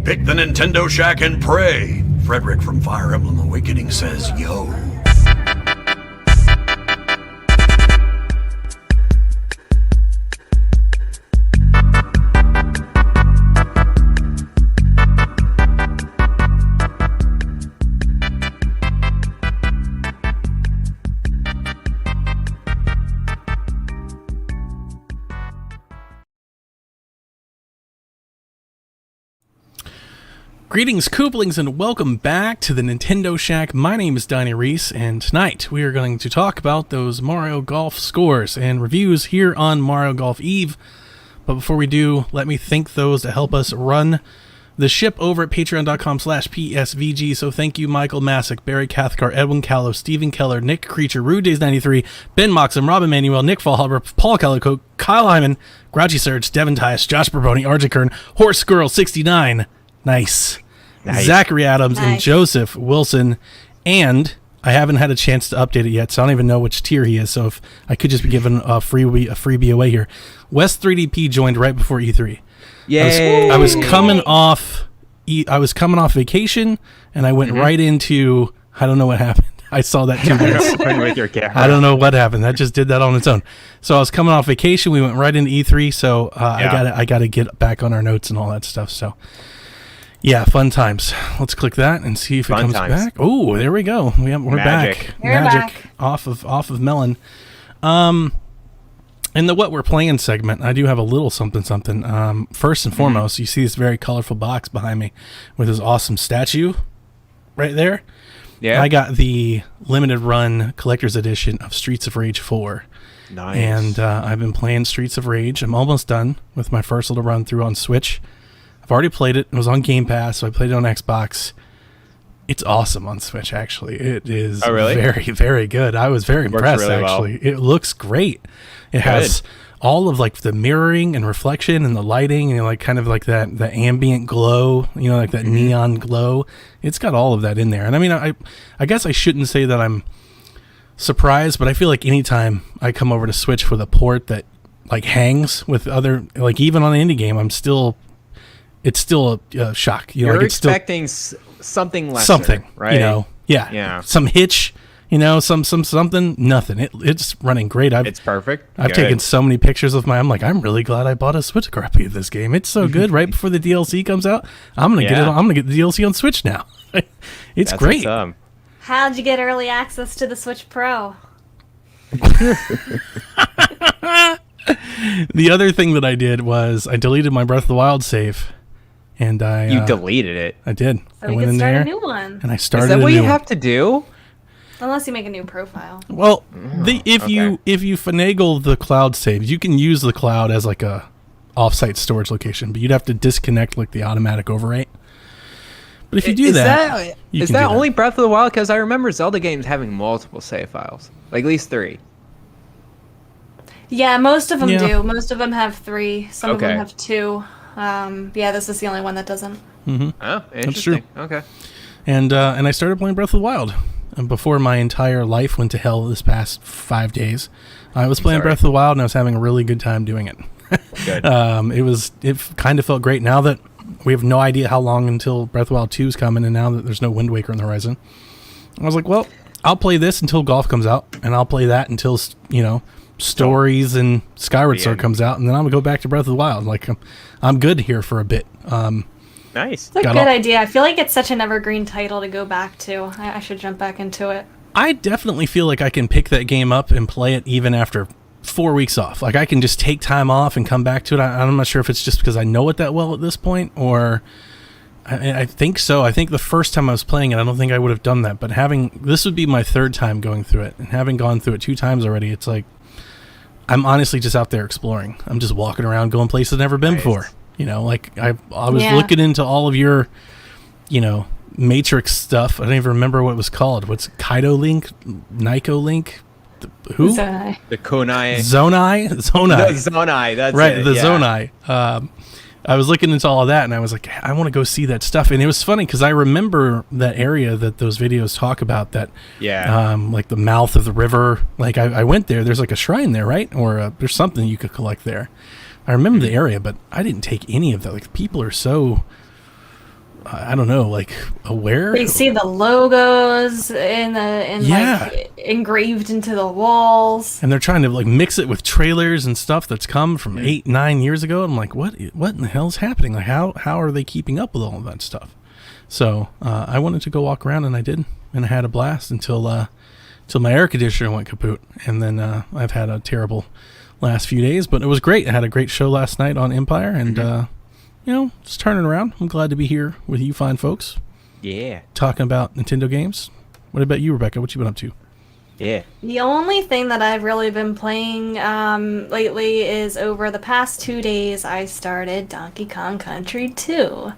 Pick the Nintendo Shack and pray. Frederick from Fire Emblem Awakening says, yo. Greetings, Kooplings, and welcome back to the Nintendo Shack. My name is Donnie Reese, and tonight we are going to talk about those Mario Golf scores and reviews here on Mario Golf Eve. But before we do, let me thank those that help us run the ship over at patreon.com/PSVG. So thank you, Michael Masick, Barry Cathcart, Edwin Callow, Stephen Keller, Nick Creature, Rude Days 93, Ben Moxham, Rob Emanuel, Nick Fallhaber, Paul Calico, Kyle Hyman, Grouchy Surge, Devin Tyus, Josh Barboni, Arjun Kern, Horse Squirrel 69. Nice. Zachary Adams and Joseph Wilson, and I haven't had a chance to update it yet, so I don't even know which tier he is. So if I could just be given a freebie away here. West 3DP joined right before E3. Yay! I was coming off vacation, and I went right into. I don't know what happened. I saw that 2 minutes. With your camera. I don't know what happened. That just did that on its own. So I was coming off vacation. We went right into E3. So I gotta get back on our notes and all that stuff. So. Yeah, fun times. Let's click that and see if it comes back. Oh, there we go. We're back. Magic off of Melon. In the what we're playing segment, I do have a little something. First and foremost, you see this very colorful box behind me with this awesome statue right there. Yeah. I got the limited run collector's edition of Streets of Rage 4. Nice. And I've been playing Streets of Rage. I'm almost done with my first little run through on Switch. I've already played it. It was on Game Pass, so I played it on Xbox. It's awesome on Switch, actually. It is very, very good. I was very impressed, really actually. Well. It looks great. It has all of like the mirroring and reflection and the lighting and like kind of like the ambient glow, like that neon glow. It's got all of that in there. And I mean, I guess I shouldn't say that I'm surprised, but I feel like anytime I come over to Switch with a port that like hangs with other, like even on an indie game, it's still a shock. You're like it's expecting something lesser, something, right? Yeah. Some hitch, something, nothing. It's running great. It's perfect. I've taken so many pictures of I'm really glad I bought a Switch copy of this game. It's so good. Right before the DLC comes out, I'm gonna get it. I'm gonna get the DLC on Switch now. That's great. How'd you get early access to the Switch Pro? The other thing that I did was I deleted my Breath of the Wild save. And you deleted it. I did. So I you went can in start there, a new one. and I started. Is that a what new you one. have to do? Unless you make a new profile. Well, if you finagle the cloud saves, you can use the cloud as like a offsite storage location, but you'd have to disconnect like the automatic overwrite. But if you do is that only that. Breath of the Wild? Because I remember Zelda games having multiple save files, like at least 3. Yeah, most of them do. Most of them have 3. Some of them have 2. This is the only one that doesn't. Mm-hmm. Oh, interesting. Okay. And I started playing Breath of the Wild. And before my entire life went to hell this past 5 days, I was playing Breath of the Wild, and I was having a really good time doing it. Good. It kind of felt great now that we have no idea how long until Breath of the Wild 2 is coming, and now that there's no Wind Waker on the horizon. I was like, well, I'll play this until Golf comes out, and I'll play that until, Stories and Skyward Sword comes out, and then I'm gonna go back to Breath of the Wild. Like I'm good here for a bit. Nice. It's a good idea. I feel like it's such an evergreen title to go back to. I should jump back into it. I definitely feel like I can pick that game up and play it even after 4 weeks off. Like I can just take time off and come back to it. I'm not sure if it's just because I know it that well at this point, or I think so. I think the first time I was playing it, I don't think I would have done that. But this would be my 3rd time going through it, and having gone through it 2 times already, it's like I'm honestly just out there exploring. I'm just walking around, going places I've never been before. Like I was looking into all of your, Matrix stuff. I don't even remember what it was called. What's Kaido Link? Nico Link? Who? Zonai. The Konai. Zonai? The Zonai. That's right, it. the Zonai. I was looking into all of that, and I was like, I want to go see that stuff. And it was funny because I remember that area that those videos talk about, that like the mouth of the river. Like I went there. There's like a shrine there, right? Or there's something you could collect there. I remember the area, but I didn't take any of that. Like people are so I don't know, like aware. They see the logos Yeah. like engraved into the walls. And they're trying to like mix it with trailers and stuff that's come from 8-9 years ago. I'm like, what in the hell is happening? Like, how are they keeping up with all of that stuff? So I wanted to go walk around, and I did, and I had a blast until my air conditioner went kaput, and then I've had a terrible last few days, but it was great. I had a great show last night on Empire, and just turning around. I'm glad to be here with you fine folks, Yeah. talking about Nintendo games. What about you, Rebecca? What you been up to? Yeah. The only thing that I've really been playing lately is over the past 2 days I started Donkey Kong Country 2.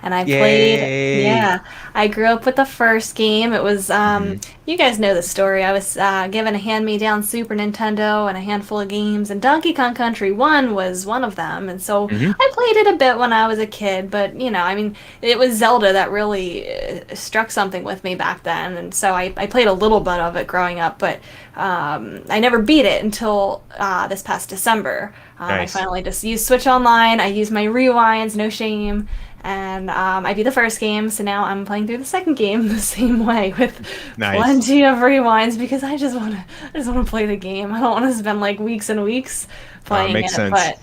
And I played, Yay. I grew up with the first game. It was, you guys know the story. I was given a hand-me-down Super Nintendo and a handful of games, and Donkey Kong Country 1 was one of them. And so I played it a bit when I was a kid, but, it was Zelda that really struck something with me back then. And so I played a little bit of it growing up, but I never beat it until this past December. Nice. I finally just used Switch Online. I used my rewinds, no shame. And I beat the first game, so now I'm playing through the second game the same way with Nice. plenty of rewinds because I just want to play the game. I don't want to spend like weeks and weeks playing makes it, sense. but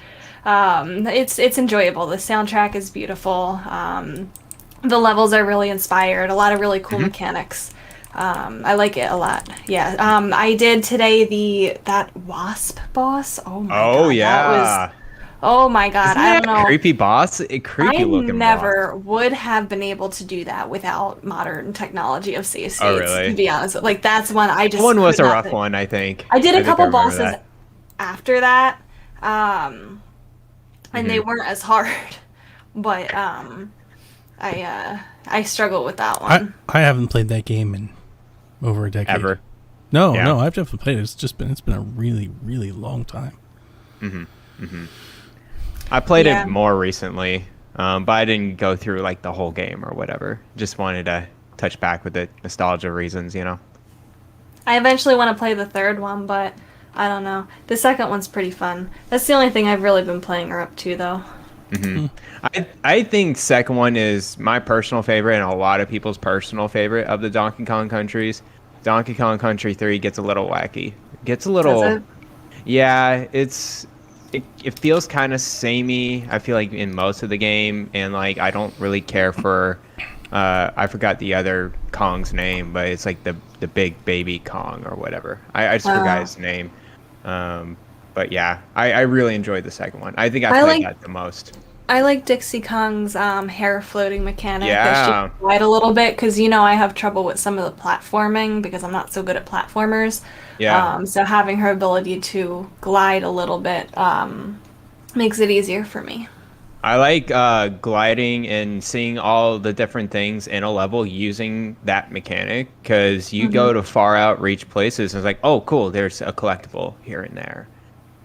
it's enjoyable. The soundtrack is beautiful. The levels are really inspired. A lot of really cool mechanics. I like it a lot. Yeah. I did today that wasp boss. Oh my god. Oh That yeah. was, oh my god. Isn't I that don't a know. creepy boss? A creepy I looking never would have been able to do that without modern technology of save states. Oh, really? To be honest, like that's one I just. boss. One was could a not rough think- one, I think. I did a think couple remember bosses that. after that, and they weren't as hard, but I struggle with that one. I haven't played that game in over a decade. Ever. No, Yeah. no, I've definitely played it. It's been a really, really long time. I played Yeah. it more recently, but I didn't go through like the whole game or whatever. Just wanted to touch back with it, nostalgia reasons, I eventually want to play the third one, but I don't know. The second one's pretty fun. That's the only thing I've really been playing her up to, though. I think second one is my personal favorite and a lot of people's personal favorite of the Donkey Kong countries. Donkey Kong Country 3 gets a little wacky. Gets a little. Does it? Yeah, it feels kind of samey. I feel like in most of the game, and like I don't really care for. I forgot the other Kong's name, but it's like the big baby Kong or whatever. I just forgot his name. But yeah, I really enjoyed the second one. I think I played that the most. I like Dixie Kong's hair floating mechanic. Yeah. That she glide a little bit because I have trouble with some of the platforming because I'm not so good at platformers. Yeah. So having her ability to glide a little bit makes it easier for me. I like gliding and seeing all the different things in a level using that mechanic because you go to far outreach places and it's like, oh, cool, there's a collectible here and there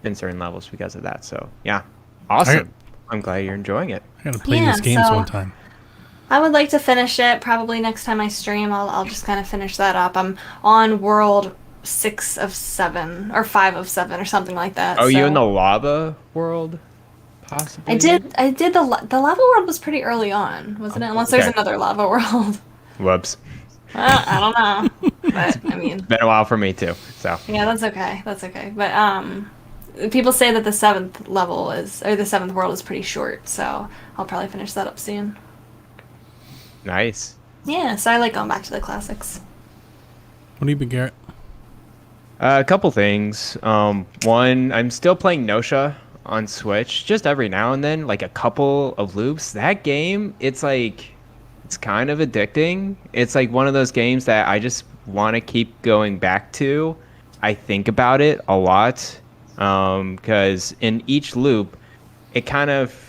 in certain levels because of that. So, yeah, awesome. I'm glad you're enjoying it. I gotta play Yeah, these games so- one time. I would like to finish it. Probably next time I stream, I'll just kind of finish that up. I'm on world 6 of 7 or 5 of 7 or something like that. Oh, you so- in the lava world? Possibly. I did the lava world was pretty early on, wasn't it? Unless there's Okay. another lava world. Whoops. Well, I don't know. But I mean, Been a while for me too. So yeah, that's okay. That's okay. But people say that the 7th level the 7th world is pretty short, so I'll probably finish that up soon. nice. Yeah, so I like going back to the classics. What do you been, Garrett? A couple things. One, I'm still playing Nosha on Switch, just every now and then, like a couple of loops. That game, it's kind of addicting. It's like one of those games that I just want to keep going back to. I think about it a lot because in each loop, it kind of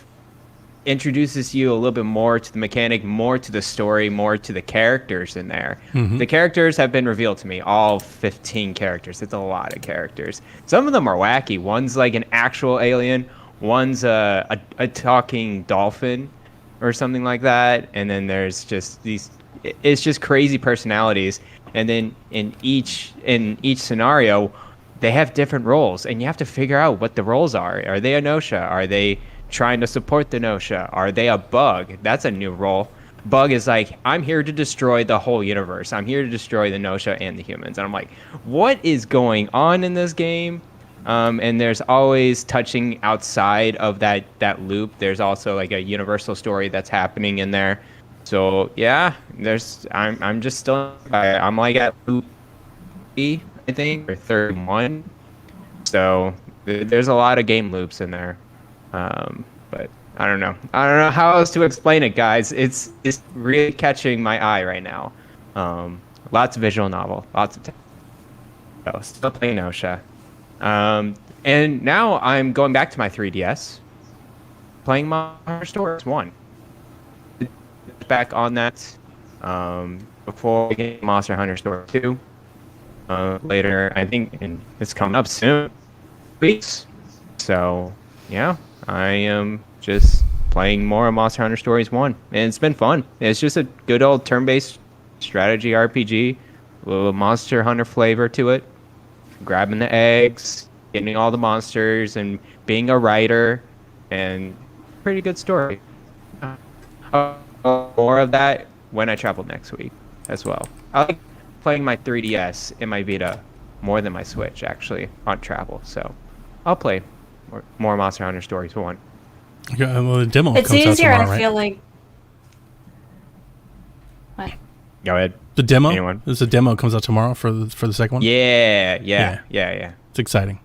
introduces you a little bit more to the mechanic, more to the story, more to the characters in there. The characters have been revealed to me, all 15 characters. It's a lot of characters. Some of them are wacky. One's like an actual alien. One's a talking dolphin or something like that. And then there's just it's just crazy personalities. And then in each scenario, they have different roles, and you have to figure out what the roles are. Are they a Nosha? Are they trying to support the Nosha? Are they a bug? That's a new role. Bug is like, I'm here to destroy the whole universe. I'm here to destroy the Nosha and the humans. And I'm like, what is going on in this game? And there's always touching outside of that loop. There's also like a universal story that's happening in there. So yeah, I'm just still, I'm like at loop 30, I think, or 31. So there's a lot of game loops in there. But I don't know how else to explain it, guys. It's really catching my eye right now. Lots of visual novel, lots of still playing Nosha. And now I'm going back to my 3DS, playing Monster Hunter Stories 1. Back on that before we get Monster Hunter Story 2. Later, I think, and it's coming up soon. Weeks. So, yeah, I am just playing more of Monster Hunter Stories 1. And it's been fun. It's just a good old turn-based strategy RPG. A little Monster Hunter flavor to it. Grabbing the eggs, getting all the monsters, and being a writer. And pretty good story. More of that when I travel next week as well. I like playing my 3DS and my Vita more than my Switch, actually, on travel. So I'll play more Monster Hunter Stories 1. Yeah, well, the demo It's comes out easier, tomorrow, I right? feel like. What? Go ahead. The demo? Anyone? There's a demo comes out tomorrow for the second one? Yeah. Yeah. It's exciting.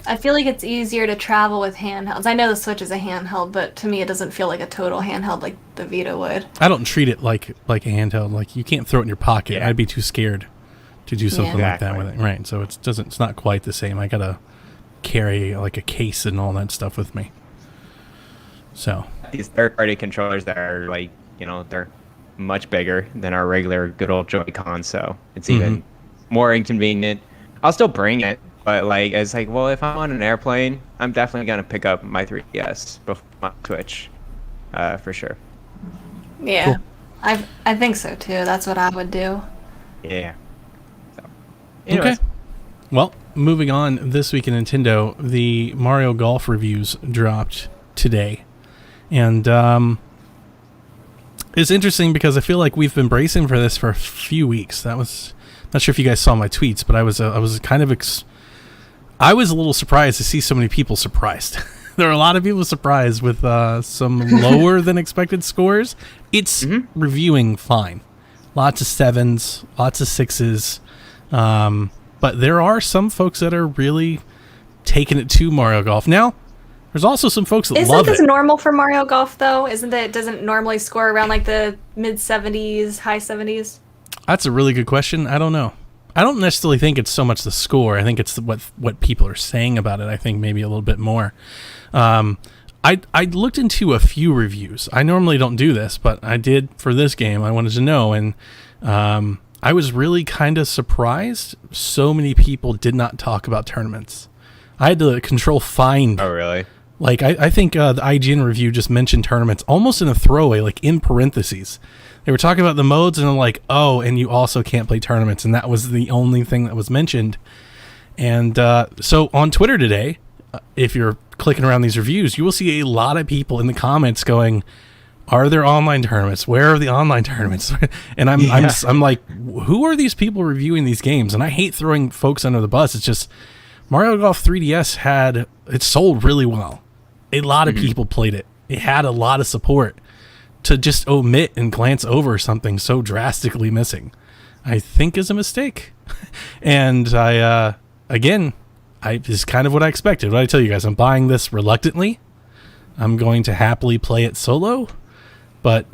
I feel like it's easier to travel with handhelds. I know the Switch is a handheld, but to me it doesn't feel like a total handheld like the Vita would. I don't treat it like a handheld. Like, you can't throw it in your pocket. Yeah. I'd be too scared to do something like that Exactly. with it. Right. So it's not quite the same. I gotta carry like a case and all that stuff with me. So These third-party controllers that are like, they're much bigger than our regular good old Joy-Con, so it's even more inconvenient. I'll still bring it, but like it's like, well, if I'm on an airplane, I'm definitely gonna pick up my 3DS before my Switch, for sure. Yeah. I think so too. That's what I would do. Yeah. So, anyways, okay. Well, moving on, this week in Nintendo, the Mario Golf reviews dropped today. And it's interesting because I feel like we've been bracing for this for a few weeks. That was, not sure if you guys saw my tweets, but I was kind of I was a little surprised to see so many people surprised. There are a lot of people surprised with some lower than expected scores. It's reviewing fine. Lots of 7s, lots of 6s. But there are some folks that are really taking it to Mario Golf. Now, there's also some folks that Isn't love this it. normal for Mario Golf though? Doesn't normally score around like the mid 70s, high 70s? That's a really good question. I don't know. I don't necessarily think it's so much the score. I think it's what people are saying about it. I think maybe a little bit more. I looked into a few reviews. I normally don't do this, but I did for this game. I wanted to know, and I was really kind of surprised so many people did not talk about tournaments. I had to control find. oh really? Like, I think the IGN review just mentioned tournaments almost in a throwaway, like in parentheses. They were talking about the modes, and I'm like, oh, and you also can't play tournaments, and that was the only thing that was mentioned. And so on Twitter today, if you're clicking around these reviews, you will see a lot of people in the comments going, are there online tournaments? Where are the online tournaments? And I'm like, who are these people reviewing these games? And I hate throwing folks under the bus. It's just Mario Golf 3DS it sold really well. A lot of people played it. It had a lot of support. To just omit and glance over something so drastically missing, I think is a mistake. And this is kind of what I expected. What I tell you guys, I'm buying this reluctantly. I'm going to happily play it solo, but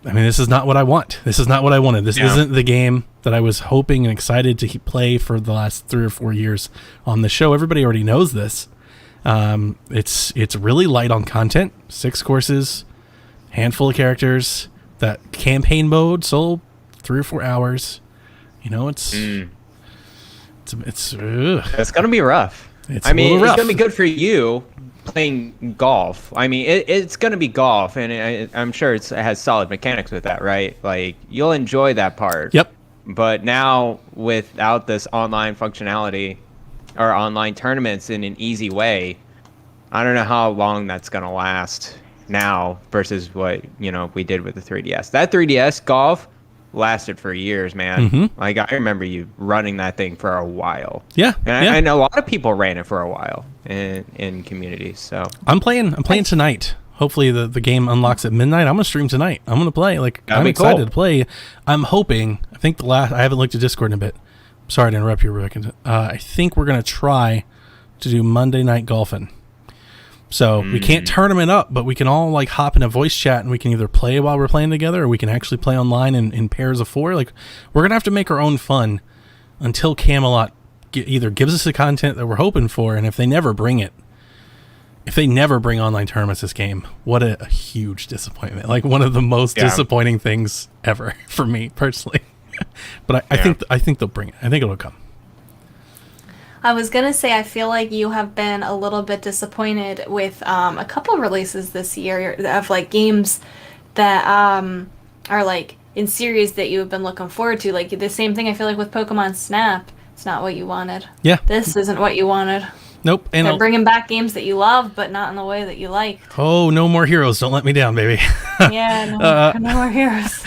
I mean, this is not what I want. This is not what I wanted. This isn't the game that I was hoping and excited to play for the last 3 or 4 years on the show. Everybody already knows this. It's really light on content. 6 courses, handful of characters. That campaign mode, solo, 3 or 4 hours. It's gonna be rough. It's I a mean, little rough. it's gonna be good for you playing golf. I mean, it's gonna be golf, and I'm sure it has solid mechanics with that, right? Like, you'll enjoy that part. Yep. But now, without this online functionality or online tournaments in an easy way, I don't know how long that's gonna last. now versus what we did with the 3DS. That 3DS golf lasted for years, man. Mm-hmm. Like, I remember you running that thing for a while. Yeah, And yeah. I know a lot of people ran it for a while in communities. So I'm playing tonight. Hopefully the game unlocks at midnight. I'm gonna stream tonight. I'm gonna play. Like, That'd I'm be excited cool. to play. I'm hoping. I think I haven't looked at Discord in a bit. Sorry to interrupt you, Rebecca. I think we're gonna try to do Monday night golfing. So we can't tournament up, but we can all like hop in a voice chat and we can either play while we're playing together, or we can actually play online in pairs of 4. Like, we're gonna have to make our own fun until Camelot either gives us the content that we're hoping for, and if they never bring online tournaments this game, what a huge disappointment. Like, one of the most disappointing things ever for me personally. But I think they'll bring it. I think it'll come. I was gonna say, I feel like you have been a little bit disappointed with a couple of releases this year of like games that are like in series that you have been looking forward to. Like the same thing I feel like with Pokemon Snap. It's not what you wanted. Yeah. This isn't what you wanted. Nope. And They're bringing back games that you love, but not in the way that you liked. oh, no more heroes. Don't let me down, baby. Yeah, no more heroes.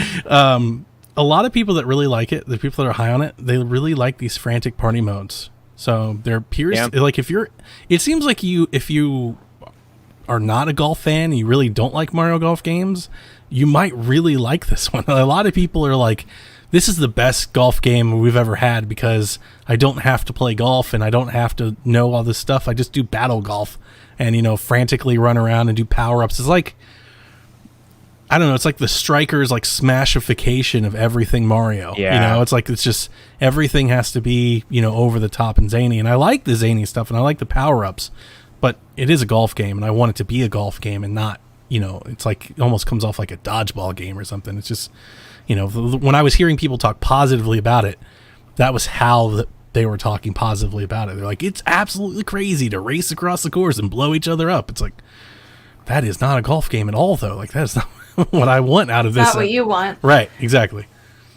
A lot of people that really like it, the people that are high on it, they really like these frantic party modes. So their peers, like it seems like if you are not a golf fan and you really don't like Mario Golf games, you might really like this one. A lot of people are like, this is the best golf game we've ever had because I don't have to play golf and I don't have to know all this stuff. I just do battle golf and, frantically run around and do power-ups. It's like, I don't know, it's like the Strikers like smashification of everything Mario. Yeah. It's just everything has to be, over the top and zany. And I like the zany stuff and I like the power-ups, but it is a golf game and I want it to be a golf game and not, it's like it almost comes off like a dodgeball game or something. It's just, when I was hearing people talk positively about it, that was how they were talking positively about it. They're like, it's absolutely crazy to race across the course and blow each other up. It's like, that is not a golf game at all, though. Like, that is not what I want out of this. Not what you want. Right, exactly.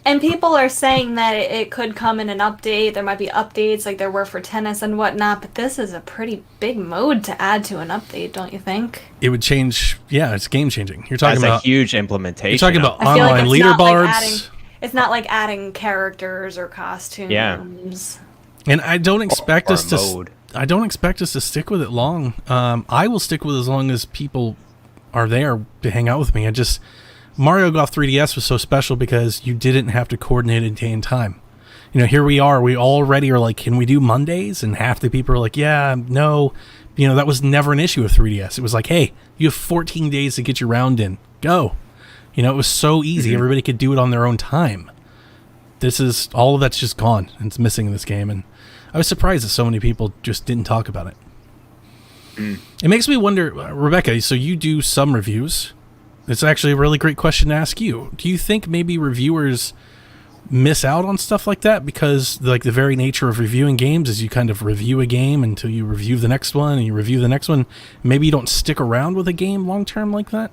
And people are saying that it could come in an update. There might be updates like there were for tennis and whatnot, but this is a pretty big mode to add to an update, don't you think? It would change. Yeah, it's game changing. You're talking That's about a huge implementation. You're talking about I feel online like leaderboards. It's not like adding characters or costumes. Yeah. And I don't expect Or us to. mode. I don't expect us to stick with it long. I will stick with it as long as people are there to hang out with me. Mario Golf 3DS was so special because you didn't have to coordinate a day and time. Here we are. We already are like, can we do Mondays? And half the people are like, yeah, no. That was never an issue with 3DS. It was like, hey, you have 14 days to get your round in. Go. It was so easy. Mm-hmm. Everybody could do it on their own time. All of that's just gone. And it's missing in this game. And I was surprised that so many people just didn't talk about it. It makes me wonder, Rebecca, so you do some reviews. It's actually a really great question to ask you. Do you think maybe reviewers miss out on stuff like that because like the very nature of reviewing games is you kind of review a game until you review the next one and you review the next one? Maybe you don't stick around with a game long term like that?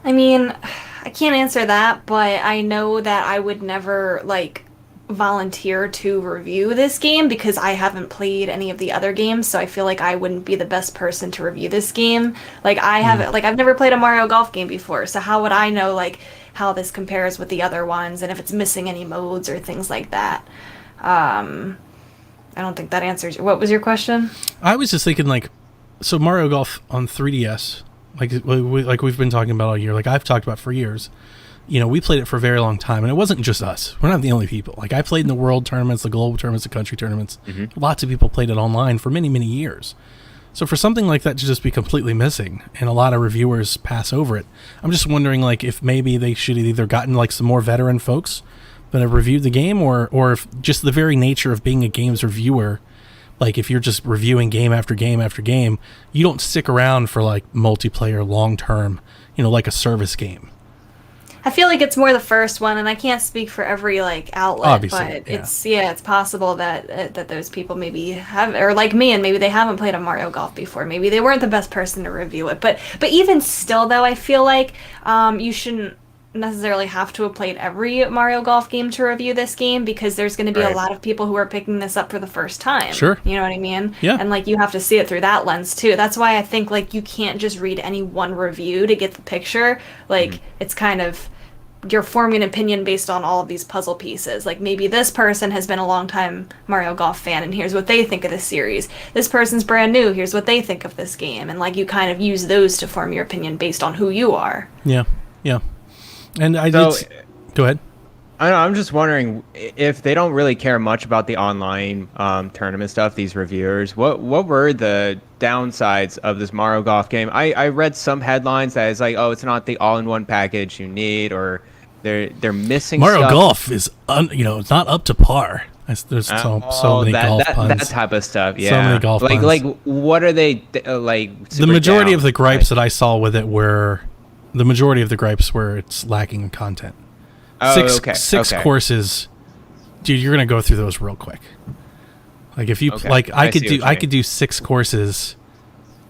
I mean, I can't answer that, but I know that I would never volunteer to review this game because I haven't played any of the other games, so I feel like I wouldn't be the best person to review this game. I've never played a Mario Golf game before, so how would I know how this compares with the other ones and if it's missing any modes or things like that? I don't think that answers. What was your question? I was just thinking so Mario Golf on 3DS, like we've been talking about all year, like I've talked about for years. We played it for a very long time, and it wasn't just us. We're not the only people. I played in the world tournaments, the global tournaments, the country tournaments. Mm-hmm. Lots of people played it online for many, many years. So for something like that to just be completely missing, and a lot of reviewers pass over it, I'm just wondering if maybe they should have either gotten some more veteran folks that have reviewed the game, or if just the very nature of being a games reviewer, if you're just reviewing game after game after game, you don't stick around for multiplayer long term, like a service game. I feel like it's more the first one, and I can't speak for every outlet, Obviously, but it's possible that those people maybe have, or like me, and maybe they haven't played a Mario Golf before. Maybe they weren't the best person to review it, but even still, though, I feel like you shouldn't necessarily have to have played every Mario Golf game to review this game, because there's going to be a Right. lot of people who are picking this up for the first time. Sure. You know what I mean? Yeah. And like you have to see it through that lens too. That's why I think like you can't just read any one review to get the picture. Like it's kind of you're forming an opinion based on all of these puzzle pieces. Like maybe this person has been a long time Mario Golf fan and here's what they think of this series. This person's brand new, here's what they think of this game. And like you kind of use those to form your opinion based on who you are. Yeah. Yeah. And I So- did. Go ahead. I don't know, I'm just wondering if they don't really care much about the online tournament stuff, these reviewers. What were the downsides of this Mario Golf game? I read some headlines that is like, oh, it's not the all-in-one package you need, or they're missing Mario stuff. Golf is, it's not up to par. There's so many golf puns. That type of stuff. Yeah. many golf puns. Like what are they like? The super majority down? of the gripes Like, that I saw with it were, it's lacking in content. Oh, Six okay. courses, dude. You're gonna go through those real quick. Like if you Okay, like, I I could see do what you I mean. could do 6 courses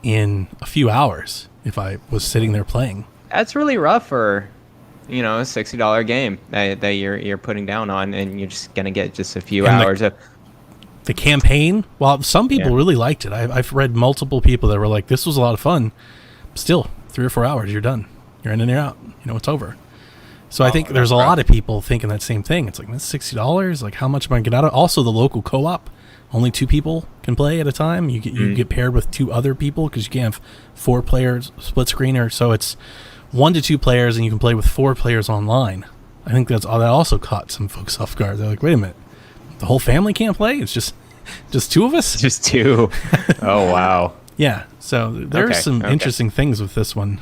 in a few hours if I was sitting there playing. That's really rough for, a $60 game that you're putting down on, and you're just gonna get just a few And the- hours of. The campaign, well, some people Yeah. really liked it. I've read multiple people that were like, "This was a lot of fun." Still, 3 or 4 hours, you're done. You're in and you're out. It's over. So I think there's a that's lot of people thinking that same thing. It's like, that's $60. Like, how much am I gonna get out of? Also, the local co-op, only 2 people can play at a time. You get paired with 2 other people because you can't have 4 players split screen, or so it's 1 to 2 players, and you can play with 4 players online. I think that also caught some folks off guard. They're like, wait a minute, the whole family can't play? It's just 2 of us? Just 2. Oh wow. Yeah. So there's Okay, some okay. interesting things with this one.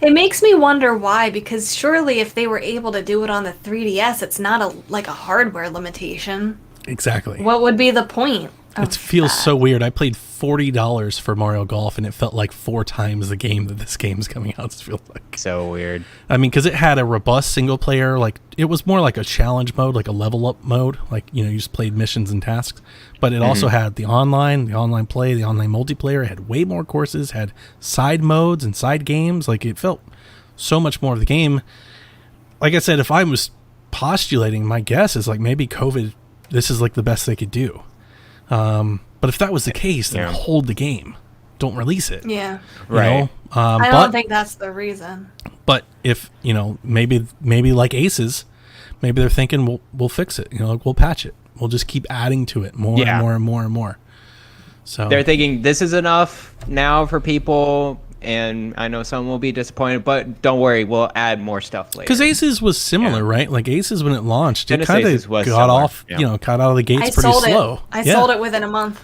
It makes me wonder why, because surely if they were able to do it on the 3DS, it's not a hardware limitation. Exactly. What would be the point? It feels so weird. I played $40 for Mario Golf, and it felt like 4 times the game that this game's coming out. It feels like. So weird. I mean, because it had a robust single player, like it was more like a challenge mode, like a level up mode, like you just played missions and tasks. But it also had the online play, the online multiplayer. It had way more courses, had side modes and side games. Like it felt so much more of the game. Like I said, if I was postulating, my guess is like maybe COVID, this is like the best they could do. But if that was the case, then Yeah. hold the game. Don't release it. Yeah. you Right. know? I But don't think that's the reason. but if maybe like Aces, maybe they're thinking we'll fix it. We'll patch it. We'll just keep adding to it more Yeah. and more and more and more. So They're thinking this is enough now for people, and I know some will be disappointed, but don't worry, we'll add more stuff later. because Aces was similar, Yeah. right? Like Aces when it launched, it Tennis kind Aces of was got similar, off, yeah. got out of the gates I pretty sold slow. it. I sold it within a month.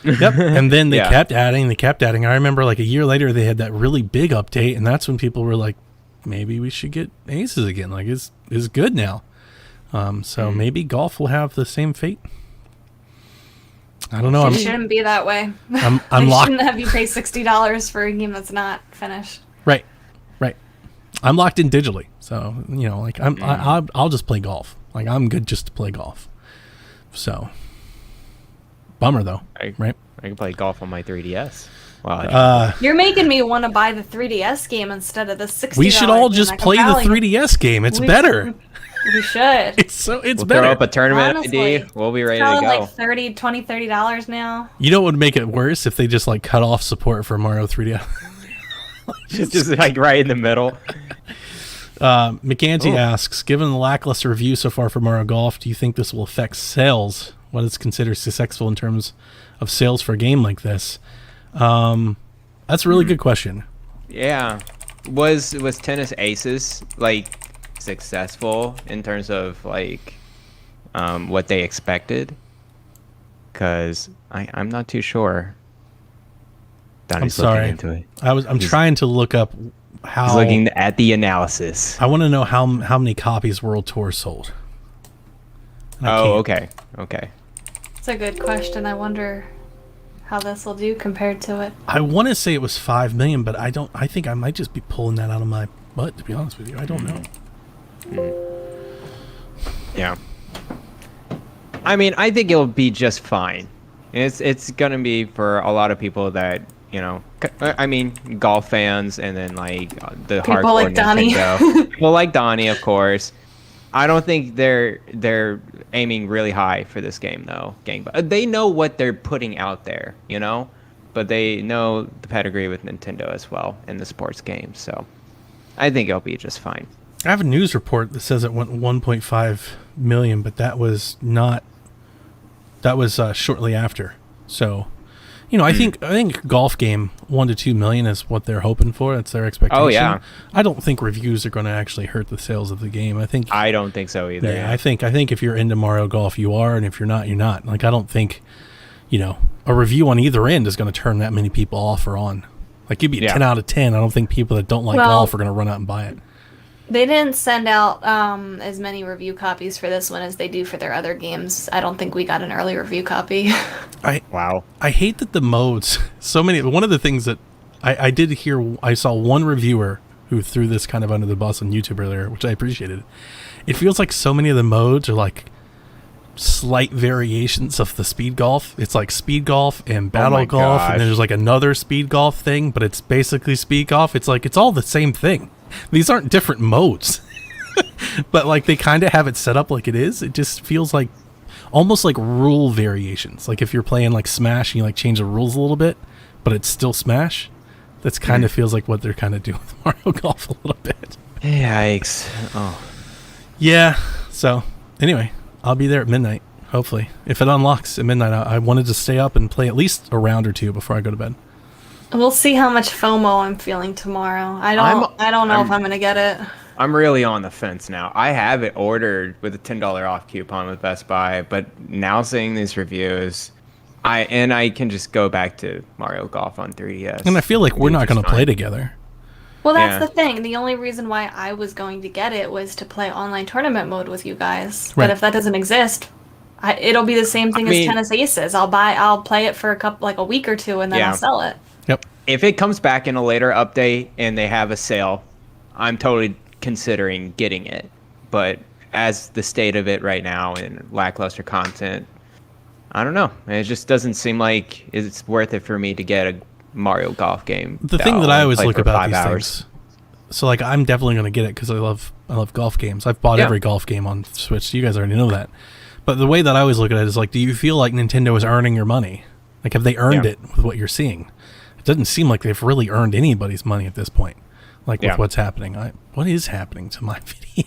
Yep. And then they Yeah. kept adding. I remember like a year later they had that really big update, and that's when people were like, maybe we should get Aces again. Like it's good now. So maybe golf will have the same fate. I don't know. It shouldn't be that way. I'm They locked. shouldn't have you pay $60 for a game that's not finished. Right. I'm locked in digitally, so like I'll just play golf. Like I'm good just to play golf. So, bummer though, right? I can play golf on my 3DS. Wow. You're making me want to buy the 3DS game instead of the $60. We should all game just that play the Compelling- 3DS game. It's We- better. We should. It's we'll better. throw up a tournament Honestly, ID. We'll be ready to Probably go. like $30 now. You know what would make it worse if they just like cut off support for Mario 3DS. just like right in the middle. McAnty Ooh. asks, given the lackluster review so far for Mario Golf, do you think this will affect sales? What is considered successful in terms of sales for a game like this? That's a really good question. Yeah. Was Tennis Aces like successful in terms of like what they expected? Because I'm not too sure. Donnie's sorry. looking into it. I'm trying to look up how. He's looking at the analysis. I want to know how many copies World Tour sold. And I Oh, can't. okay. It's a good question. I wonder how this will do compared to it. I want to say it was 5 million, but I don't. I think I might just be pulling that out of my butt. To be honest with you, I don't know. Yeah. I mean, I think it'll be just fine. It's gonna be for a lot of people that you know, I mean, golf fans, and then like the People hardcore like Donnie. Nintendo. People like Donnie, of course. I don't think they're aiming really high for this game though. They know what they're putting out there, you know, but they know the pedigree with Nintendo as well in the sports games. So I think it'll be just fine. I have a news report that says it went 1.5 million, but that was shortly after. So, you know, I think golf game 1 to 2 million is what they're hoping for. That's their expectation. Oh, yeah. I don't think reviews are going to actually hurt the sales of the game. I don't think so either. Yeah, I think if you're into Mario Golf, you are, and if you're not, you're not. Like, I don't think, you know, a review on either end is going to turn that many people off or on. Like, you'd be a 10 out of 10. I don't think people that don't like golf are going to run out and buy it. They didn't send out as many review copies for this one as they do for their other games. I don't think we got an early review copy. Wow. I hate that the modes, one of the things that I did hear, I saw one reviewer who threw this kind of under the bus on YouTube earlier, which I appreciated. It feels like so many of the modes are like slight variations of the speed golf. It's like speed golf and battle golf, and then there's like another speed golf thing, but it's basically speed golf. It's like, it's all the same thing. These aren't different modes, but like they kind of have it set up like it is. It just feels like almost like rule variations. Like if you're playing like Smash and you like change the rules a little bit, but it's still Smash. That's kind of feels like what they're kind of doing with Mario Golf a little bit. Yikes. Oh. Yeah. So anyway, I'll be there at midnight, hopefully. If it unlocks at midnight, I wanted to stay up and play at least a round or two before I go to bed. We'll see how much FOMO I'm feeling tomorrow. I don't know if I'm gonna get it. I'm really on the fence now. I have it ordered with a $10 off coupon with Best Buy, but now seeing these reviews, I can just go back to Mario Golf on 3DS. And I feel like we're not going to play together. Well, that's the thing. The only reason why I was going to get it was to play online tournament mode with you guys. Right. But if that doesn't exist, it'll be the same thing as Tennis Aces. I'll play it for a week or two, and then I'll sell it. Yep. If it comes back in a later update and they have a sale, I'm totally considering getting it. But as the state of it right now and lackluster content, I don't know. It just doesn't seem like it's worth it for me to get a Mario Golf game. The thing that I always look about these things, so like I'm definitely going to get it because I love golf games. I've bought every golf game on Switch. So you guys already know that. But the way that I always look at it is like, do you feel like Nintendo is earning your money? Like, have they earned it with what you're seeing? It doesn't seem like they've really earned anybody's money at this point. Like with what's happening. What is happening to my video?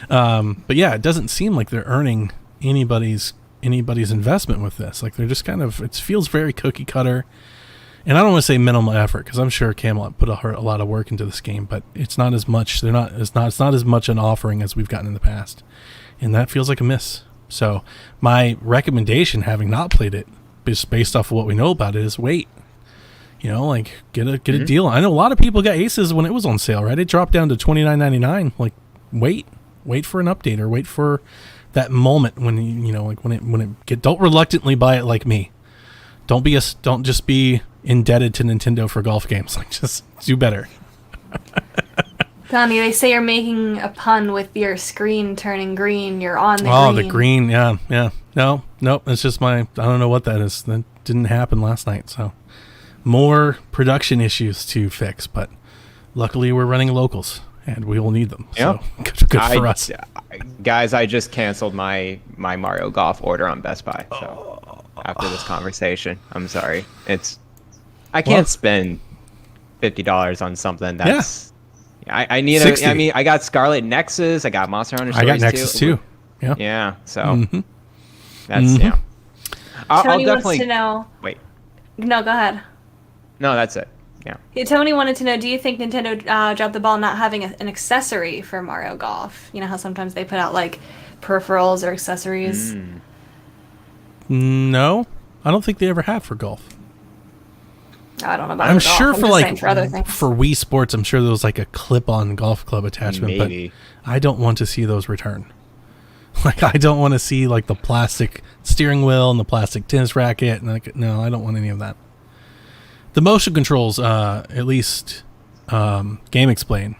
But yeah, it doesn't seem like they're earning anybody's investment with this. Like they're just kind of, it feels very cookie cutter. And I don't want to say minimal effort because I'm sure Camelot put a lot of work into this game, but it's not as much. It's not as much an offering as we've gotten in the past, and that feels like a miss. So my recommendation, having not played it, just based off of what we know about it, is wait. You know, like get a deal. I know a lot of people got Aces when it was on sale, right? It dropped down to $29.99. Like wait for an update or wait for that moment when don't reluctantly buy it like me. Don't just be indebted to Nintendo for golf games. Like just do better. Donnie, they say you're making a pun with your screen turning green. You're on the green. Oh, the green. Yeah. No, it's just I don't know what that is. That didn't happen last night. So more production issues to fix, but luckily we're running locals and we will need them. Yeah. So good for us. Guys, I just canceled my Mario Golf order on Best Buy. So after this conversation, I'm sorry. I can't spend $50 on something that's I need 60. I got Scarlet Nexus, I got Monster Hunter Stories. I got Nexus too. Yeah. Yeah. So that's I'll Tony definitely wants to know. Wait. No, go ahead. No, that's it. Yeah. Tony wanted to know, do you think Nintendo dropped the ball not having an accessory for Mario Golf? You know how sometimes they put out like peripherals or accessories? No, I don't think they ever have for golf. I don't know about I'm golf. sure I'm for just saying for other things. for Wii Sports, I'm sure there was like a clip-on golf club attachment, Maybe. but I don't want to see those return. Like I don't want to see like the plastic steering wheel and the plastic tennis racket. And no, I don't want any of that. The motion controls, at least Game Explain,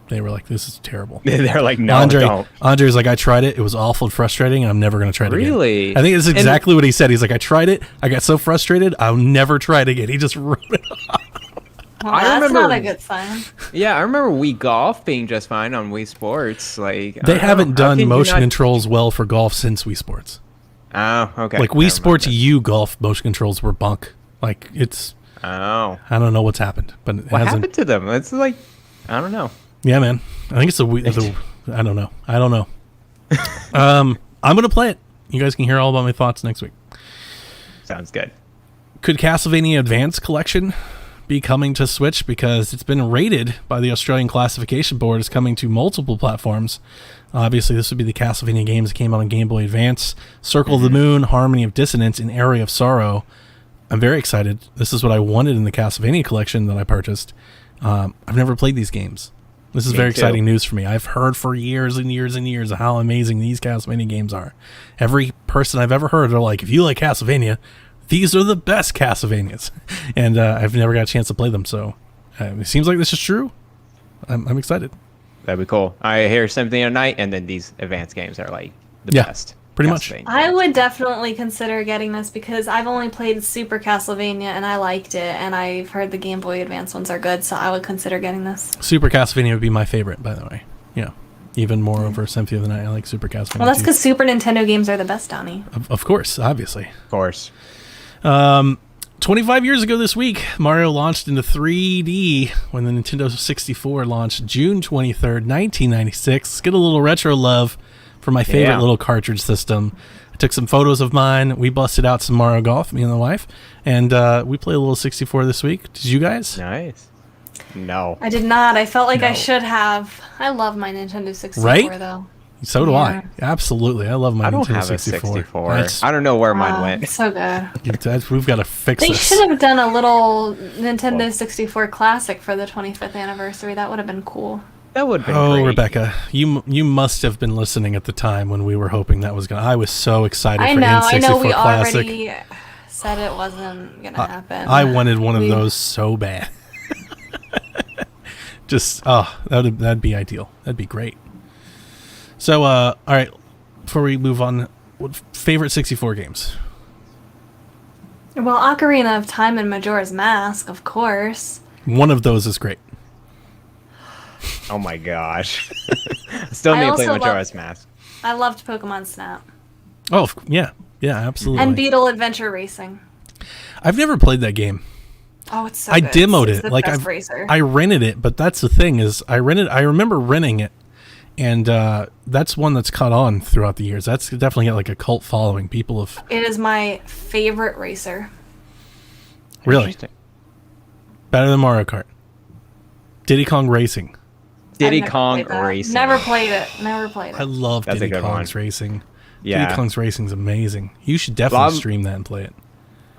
They were like, "This is terrible." They're like, no, don't. Andre's like, "I tried it. It was awful and frustrating, and I'm never going to try it again." Really? I think it's exactly what he said. He's like, "I tried it. I got so frustrated. I'll never try it again." He just wrote it off. Well, I that's remember- not a good sign. Yeah, I remember Wii Golf being just fine on Wii Sports. Like They haven't done motion control. controls well for golf since Wii Sports. Oh, okay. Like Never Wii Sports mind U golf motion controls were bunk. Like it's, then. Oh, I don't know what's happened, but it what hasn't. happened to them? It's like, I don't know. Yeah, man. I think it's I don't know. I don't know. I'm gonna play it. You guys can hear all about my thoughts next week. Sounds good. Could Castlevania Advance Collection be coming to Switch, because it's been rated by the Australian Classification Board as coming to multiple platforms? Obviously, this would be the Castlevania games that came out on Game Boy Advance: Circle of the Moon, Harmony of Dissonance, and Area of Sorrow. I'm very excited. This is what I wanted in the Castlevania collection that I purchased. I've never played these games. This is Me very too. exciting news for me. I've heard for years and years and years of how amazing these Castlevania games are. Every person I've ever heard are like, if you like Castlevania, these are the best Castlevanias. And I've never got a chance to play them, so it seems like this is true. I'm excited. That'd be cool. I hear Symphony of the Night, and then these advanced games are like the Yeah, best. pretty much. Castlevania I games. would definitely consider getting this because I've only played Super Castlevania and I liked it, and I've heard the Game Boy Advance ones are good, so I would consider getting this. Super Castlevania would be my favorite, by the way. Yeah. Even more over Symphony of the Night. I like Super Castlevania. Well, that's too. because Super Nintendo games are the best, Donnie. Of course, obviously. Of course. 25 years ago this week, Mario launched into 3D when the Nintendo 64 launched June 23rd, 1996. Let's get a little retro love for my favorite Yeah. little cartridge system. I took some photos of mine. We busted out some Mario Golf, me and the wife, and we played a little 64 this week. Did you guys? Nice. No. I did not. I felt like I No. should have. I love my Nintendo 64, Right? though. So do Yeah. I. Absolutely. I love my I don't Nintendo have a 64. 64. That's- I don't know where mine Wow, went. it's so good. we've got to fix They this. should have done a little Nintendo 64 classic for the 25th anniversary. That would have been cool. That would have been Oh, great. Rebecca, you must have been listening at the time when we were hoping that was gonna. I was so excited I for know. I N64 know. We Classic. already said it wasn't gonna happen. I wanted one of We- those so bad. Just that'd be ideal. That'd be great. So, all right, before we move on, what favorite 64 games? Well, Ocarina of Time and Majora's Mask, of course. One of those is great. Oh my gosh. Still I need to play also Majora's Mask. I loved Pokemon Snap Oh, yeah, absolutely. and Beetle Adventure Racing. I've never played that game. Oh, it's so I good. demoed It's it. the Like best racer. I rented it, but that's the thing is I remember renting it, and that's one that's caught on throughout the years. That's definitely got like a cult following. People have It is my favorite racer. really Interesting. better than Mario Kart. Diddy Kong Racing. Diddy I've never Kong played that. Racing. Never played it. Never played I it. love That's a Diddy good Kong's one. Racing. Yeah. Diddy Kong's Racing's amazing. You should definitely Bob- stream that and play it.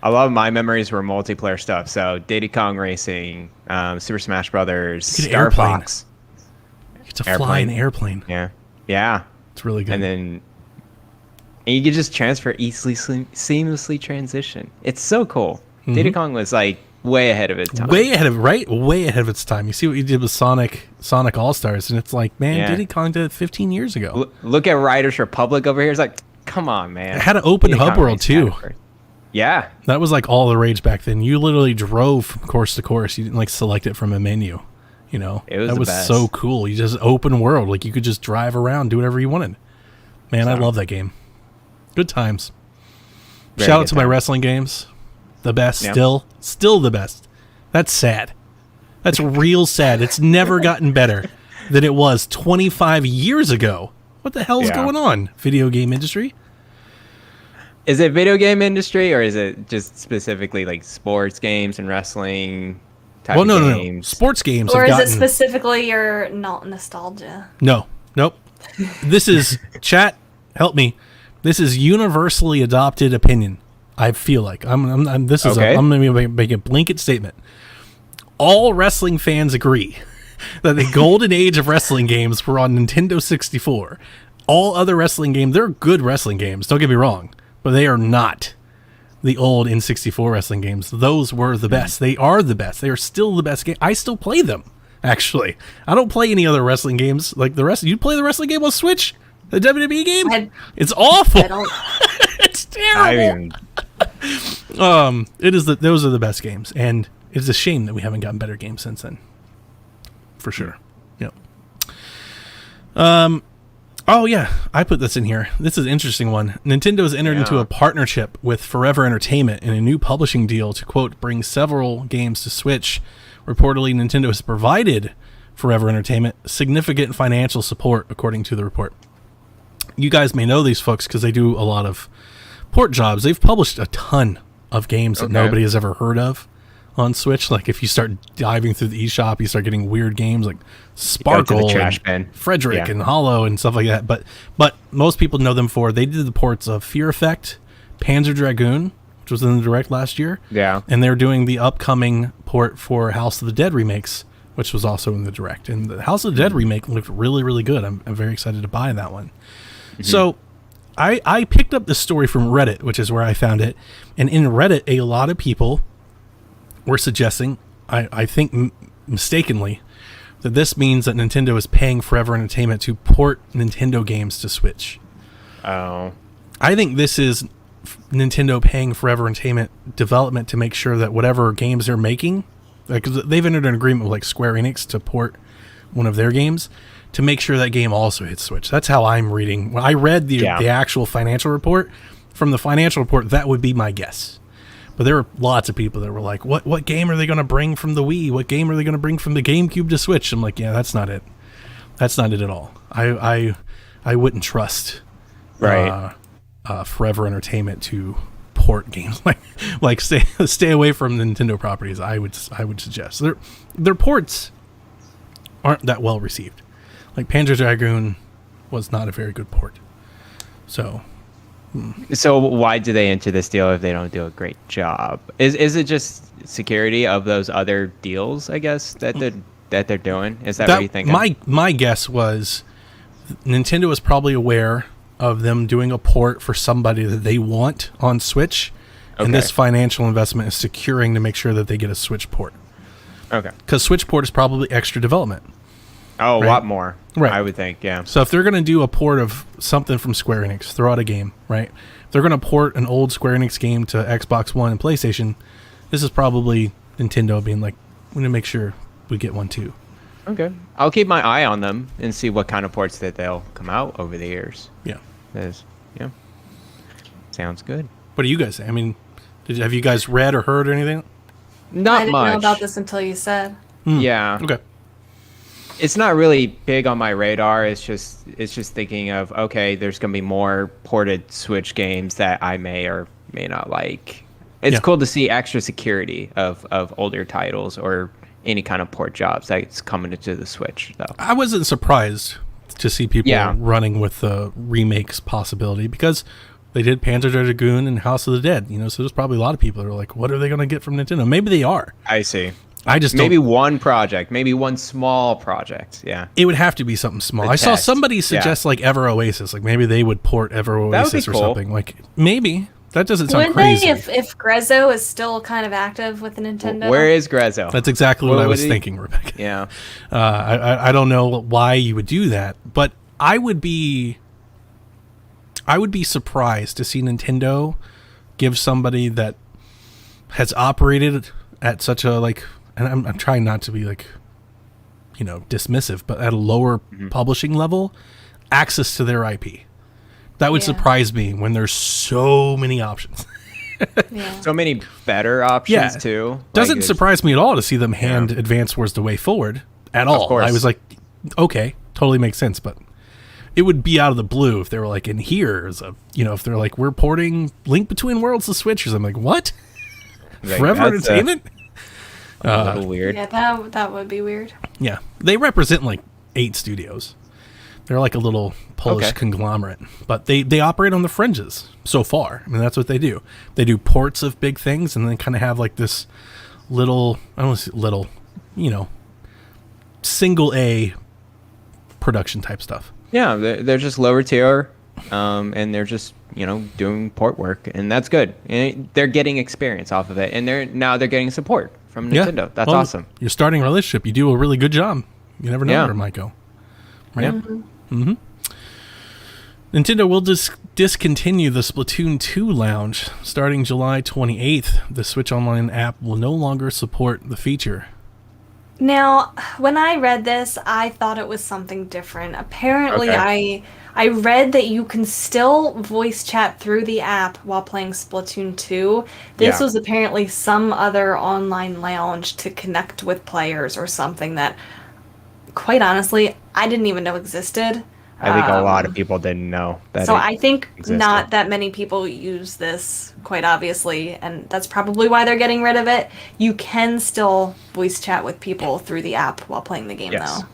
A lot of my memories were multiplayer stuff. So Diddy Kong Racing, Super Smash Brothers, You get an Star airplane. Fox. You get to fly an airplane. Yeah. Yeah. It's really good. And then you could just transfer easily, seamlessly transition. It's so cool. Diddy Kong was like way ahead of its time. way ahead of way ahead of its time. You see what you did with Sonic All Stars, and it's like, man, Yeah. Diddy Kong did it 15 years ago. Look at Riders Republic over here. It's like, come on, man. It had an open Diddy hub Kong world Racing too. had it first. Yeah. That was like all the rage back then. You literally drove from course to course. You didn't like select it from a menu. You know, It was that the was best. so cool. You just open world, like you could just drive around, do whatever you wanted. Man, I So- love that game. Good times. Very Shout out good to my time. wrestling games. The best, Yeah. still the best. That's sad. That's real sad. It's never gotten better than it was 25 years ago. What the hell's Yeah. going on, video game industry? Is it video game industry or is it just specifically like sports games and wrestling type Well, of no. games? Sports games Or have is it gotten... specifically your nostalgia? No, nope. This is chat. Help me. This is universally adopted opinion. I feel like I'm going to make a blanket statement. All wrestling fans agree that the golden age of wrestling games were on Nintendo 64. All other wrestling games, they're good wrestling games. Don't get me wrong, but they are not the old N64 wrestling games. Those were the best. They are the best. They are still the best game. I still play them. Actually, I don't play any other wrestling games like the rest. You play the wrestling game on Switch, the WWE game. It's awful. I don't. It's terrible. It is those are the best games, and it's a shame that we haven't gotten better games since then. For sure. Yep. Oh yeah, I put this in here. This is an interesting one. Nintendo has entered into a partnership with Forever Entertainment in a new publishing deal to, quote, bring several games to Switch. Reportedly, Nintendo has provided Forever Entertainment significant financial support, according to the report. You guys may know these folks because they do a lot of port jobs. They've published a ton of games that nobody has ever heard of on Switch. Like if you start diving through the eShop, you start getting weird games like Sparkle, and Frederick, and Hollow, and stuff like that. But most people know them for they did the ports of Fear Effect, Panzer Dragoon, which was in the Direct last year. Yeah, and they're doing the upcoming port for House of the Dead remakes, which was also in the Direct. And the House of the Dead remake looked really, really good. I'm very excited to buy that one. Mm-hmm. So I picked up this story from Reddit, which is where I found it. And in Reddit, a lot of people were suggesting, I think mistakenly, that this means that Nintendo is paying Forever Entertainment to port Nintendo games to Switch. Oh. I think this is Nintendo paying Forever Entertainment development to make sure that whatever games they're making, because they've entered an agreement with like Square Enix to port one of their games, to make sure that game also hits Switch. That's how I'm reading. When I read the actual financial report, from the financial report, that would be my guess. But there were lots of people that were like, what game are they going to bring from the Wii? What game are they going to bring from the GameCube to Switch? I'm like, yeah, that's not it. That's not it at all. I wouldn't trust Forever Entertainment to port games like stay away from Nintendo properties. I would suggest their ports aren't that well received. Like Panzer Dragoon was not a very good port. So why do they enter this deal if they don't do a great job? Is it just security of those other deals, I guess, that they're doing? Is that what you think? My guess was Nintendo was probably aware of them doing a port for somebody that they want on Switch, and this financial investment is securing to make sure that they get a Switch port. Okay. Because Switch port is probably extra development. Oh, a lot more, right? I would think, yeah. So if they're going to do a port of something from Square Enix, throw out a game, right? If they're going to port an old Square Enix game to Xbox One and PlayStation, this is probably Nintendo being like, we're going to make sure we get one too. Okay. I'll keep my eye on them and see what kind of ports that they'll come out over the years. Yeah. Yeah. Sounds good. What do you guys say? I mean, have you guys read or heard or anything? Not I didn't much. know about this until you said. Yeah. Okay. It's not really big on my radar. It's just thinking of, okay, there's going to be more ported Switch games that I may or may not like. It's cool to see extra security of older titles or any kind of port jobs that's coming into the Switch, though. I wasn't surprised to see people running with the remakes possibility because they did Panzer Dragoon and House of the Dead, so there's probably a lot of people that are like, what are they going to get from Nintendo? Maybe they are. I see. I just maybe one project, maybe one small project. Yeah, it would have to be something small. I saw somebody suggest like Ever Oasis, like maybe they would port Ever Oasis or something. Like maybe that doesn't sound crazy. If Grezzo is still kind of active with the Nintendo, where is Grezzo? That's exactly what I was thinking, Rebecca. Yeah, I don't know why you would do that, but I would be surprised to see Nintendo give somebody that has operated at such a and I'm trying not to be dismissive, but at a lower publishing level, access to their IP. That would surprise me when there's so many options. So many better options too. Doesn't surprise me at all to see them hand Advance Wars the way forward at all. Of course. I was like, okay, totally makes sense, but it would be out of the blue if they were like, in here is if they're like, we're porting Link Between Worlds to Switch. I'm like, what? Forever Entertainment? A little weird. Yeah, that would be weird. Yeah, they represent 8 studios. They're like a little Polish conglomerate, but they operate on the fringes so far. I mean, that's what they do. They do ports of big things, and then kind of have this little, I don't want to say little, single A production type stuff. Yeah, they're just lower tier, and they're just doing port work, and that's good. And they're getting experience off of it, and they're getting support from Nintendo. That's Well, awesome. You're starting a relationship. You do a really good job. You never know Yeah. where it might go. Right? Yeah. Mm-hmm. Nintendo will discontinue the Splatoon 2 launch starting July 28th. The Switch Online app will no longer support the feature. Now, when I read this, I thought it was something different. Apparently, Okay. I read that you can still voice chat through the app while playing Splatoon 2. This Yeah. was apparently some other online lounge to connect with players or something that, quite honestly, I didn't even know existed. I think a lot of people didn't know that. So it I think existed. not that many people use this, quite obviously, and that's probably why they're getting rid of it. You can still voice chat with people through the app while playing the game, Yes. though.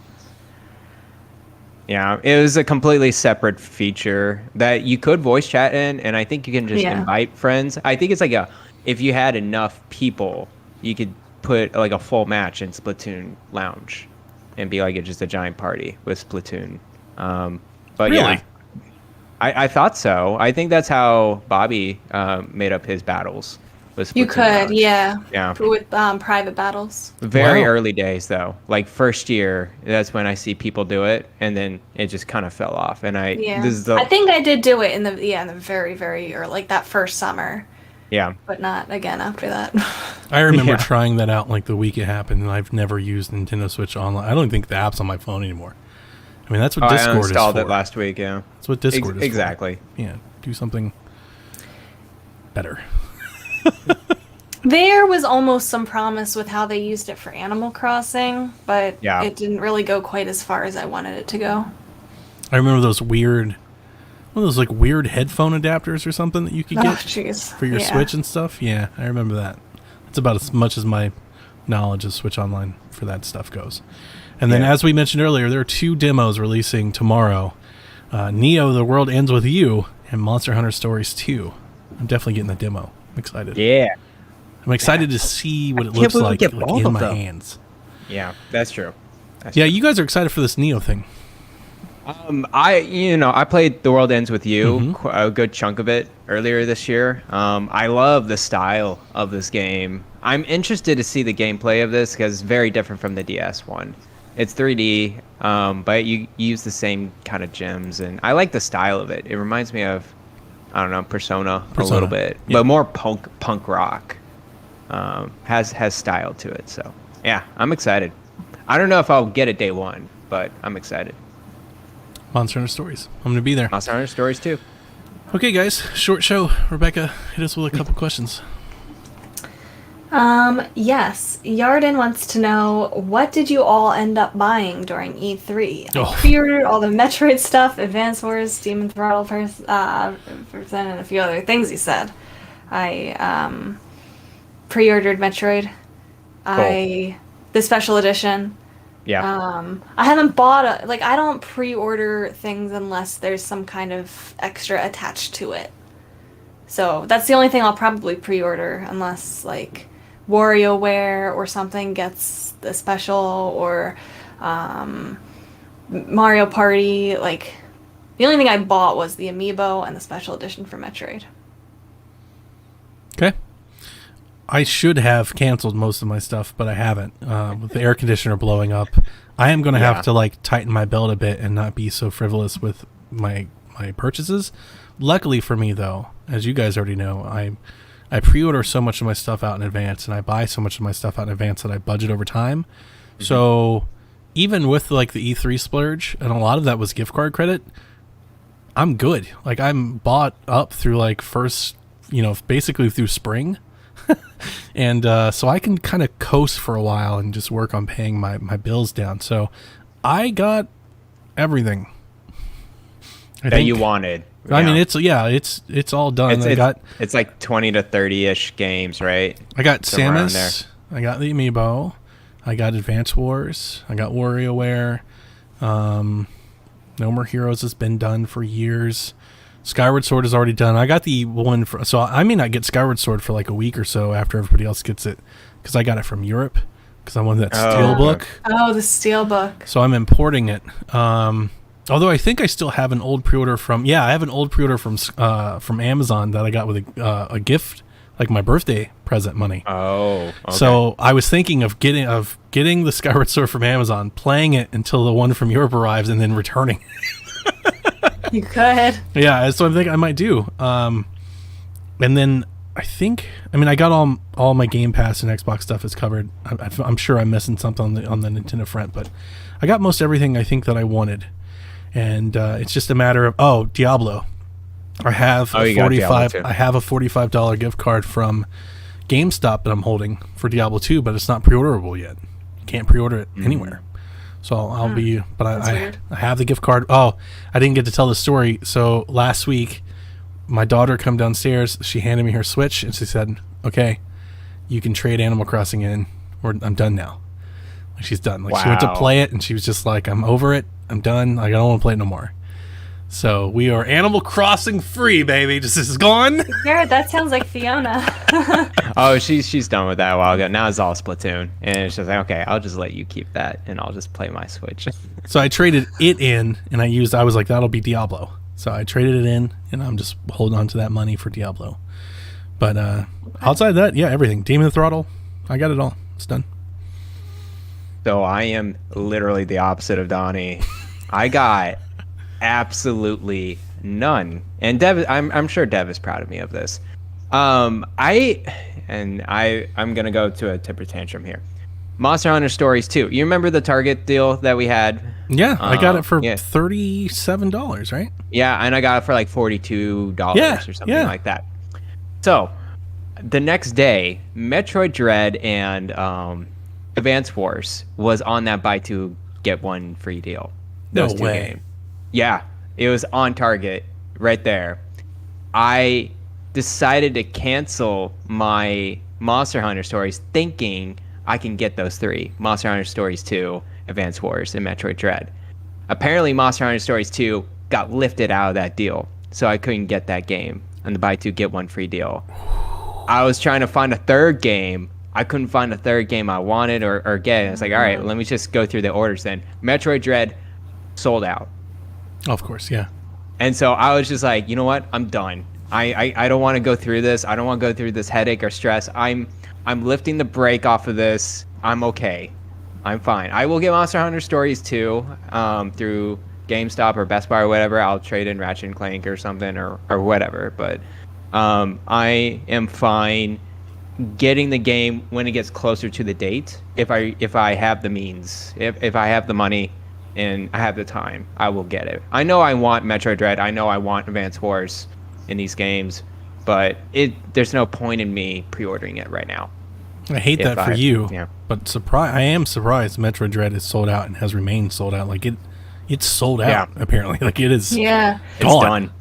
Yeah, it was a completely separate feature that you could voice chat in, and I think you can just Yeah. invite friends. I think it's like if you had enough people, you could put like a full match in Splatoon Lounge, and be like just a giant party with Splatoon. But Really? yeah, I thought so. I think that's how Bobby made up his battles. With You Splatoon could, Lounge. yeah. Yeah. With private battles. Very Wow. early days though, like first year. That's when I see people do it, and then it just kind of fell off. And Yeah. this is the I think I did do it in the very, very early, like that first summer, yeah. but not again after that. I remember Yeah. trying that out like the week it happened, and I've never used Nintendo Switch Online. I don't think the app's on my phone anymore. I mean, that's what I Discord is installed for. it last week. Yeah, That's what Discord is for. exactly. Yeah, do something better. There was almost some promise with how they used it for Animal Crossing, but Yeah. it didn't really go quite as far as I wanted it to go. I remember those weird, one of those like weird headphone adapters or something that you could Oh, get jeez. for your Yeah. Switch and stuff. Yeah, I remember that. That's about as much as my knowledge of Switch Online for that stuff goes. And then, Yeah. as we mentioned earlier, there are 2 demos releasing tomorrow. Neo: The World Ends With You and Monster Hunter Stories 2. I'm definitely getting the demo. I'm excited. Yeah, I'm excited to see what it can't looks believe we like, get like both in of my them. hands. yeah, that's true. That's Yeah, you guys are excited for this Neo thing. I played The World Ends With You, Mm-hmm. a good chunk of it earlier this year. I love the style of this game. I'm interested to see the gameplay of this because it's very different from the DS one. It's 3D, but you use the same kind of gems, and I like the style of it. It reminds me of, I don't know, Persona a Persona, little bit, yeah. but more punk rock. Has style to it, so yeah, I'm excited. I don't know if I'll get it day one, but I'm excited. Monster Hunter Stories. I'm going to be there. Monster Hunter Stories too. Okay, guys, short show. Rebecca, hit us with a couple questions. Yes. Yarden wants to know, what did you all end up buying during E3? Oh. I pre-ordered all the Metroid stuff, Advance Wars, Demon Throttle, Person, and a few other things he said. I pre-ordered Metroid. The special edition. Yeah. I haven't bought I don't pre-order things unless there's some kind of extra attached to it. So that's the only thing I'll probably pre-order unless like WarioWare or something gets the special or Mario Party. Like the only thing I bought was the amiibo and the special edition for Metroid. Okay. I should have canceled most of my stuff, but I haven't. With the air conditioner blowing up, I am going to Yeah. have to like tighten my belt a bit and not be so frivolous with my purchases. Luckily for me, though, as you guys already know, I pre-order so much of my stuff out in advance, and I buy so much of my stuff out in advance that I budget over time. Mm-hmm. So even with like the E3 splurge, and a lot of that was gift card credit, I'm good. Like I'm bought up through like first, basically through spring. And so I can kind of coast for a while and just work on paying my bills down. So I got everything That you wanted. I mean, Yeah. it's all done. It's like 20 to 30-ish games, right? I got somewhere around Samus. I got the amiibo. I got Advance Wars. I got WarioWare. No More Heroes has been done for years. Skyward Sword is already done. I got the one for, so I may not get Skyward Sword for like a week or so after everybody else gets it, because I got it from Europe, because I wanted that Steelbook. Oh, the Steelbook. So I'm importing it. Although I think I still have an old pre-order from, I have an old pre-order from Amazon that I got with a gift like my birthday present money. Oh, okay. So I was thinking of getting the Skyward Sword from Amazon, playing it until the one from Europe arrives, and then returning. You could. Yeah, that's what I think I might do. And then I got all my Game Pass and Xbox stuff is covered. I'm sure I'm missing something on the Nintendo front, but I got most everything I think that I wanted, and it's just a matter of Diablo. I have a $45 gift card from GameStop that I'm holding for Diablo 2, but it's not pre-orderable yet. You can't pre-order it anywhere. So I'll be, but I have the gift card. Oh, I didn't get to tell the story. So last week, my daughter come downstairs. She handed me her Switch and she said, "Okay, you can trade Animal Crossing in. I'm done now." Like, she's done. Like, she went to play it and she was just like, "I'm over it. I'm done. Like, I don't want to play it no more." So we are Animal Crossing free, baby. This is gone. Garrett, that sounds like Fiona. Oh, she's done with that a while ago. Now it's all Splatoon, and it's just like, okay, I'll just let you keep that, and I'll just play my Switch. So I traded it in, and I was like, that'll be Diablo. So I traded it in, and I'm just holding on to that money for Diablo. But outside of that, yeah, everything. Demon Throttle, I got it all. It's done. So I am literally the opposite of Donnie. I got absolutely none, and Dev, I'm sure Dev is proud of me of this. I'm gonna go to a temper tantrum here. Monster Hunter Stories 2. You remember the Target deal that we had? Yeah, I got it for $37, right? Yeah, and I got it for like $42 or something like that. So the next day, Metroid Dread and Advance Wars was on that buy two get one free deal. Those two games. Yeah, it was on Target right there. I decided to cancel my Monster Hunter Stories thinking I can get those three. Monster Hunter Stories 2, Advance Wars, and Metroid Dread. Apparently, Monster Hunter Stories 2 got lifted out of that deal, so I couldn't get that game on the buy two, get one free deal. I was trying to find a third game. I couldn't find a third game I wanted or get. I was like, all right, let me just go through the orders then. Metroid Dread sold out. Of course, yeah. And so I was just like, you know what? I'm done. I don't want to go through this. I don't want to go through this headache or stress. I'm lifting the brake off of this. I'm okay. I'm fine. I will get Monster Hunter Stories 2 through GameStop or Best Buy or whatever. I'll trade in Ratchet and Clank or something or whatever. But I am fine getting the game when it gets closer to the date. If I have the means, if I have the money and I have the time, I will get it. I know I want Metroid Dread. I know I want Advance Wars in these games, but there's no point in me pre-ordering it right now. I hate that for you, yeah. But I am surprised Metroid Dread is sold out and has remained sold out. Like it's sold out apparently. Like it is. Yeah, it's done.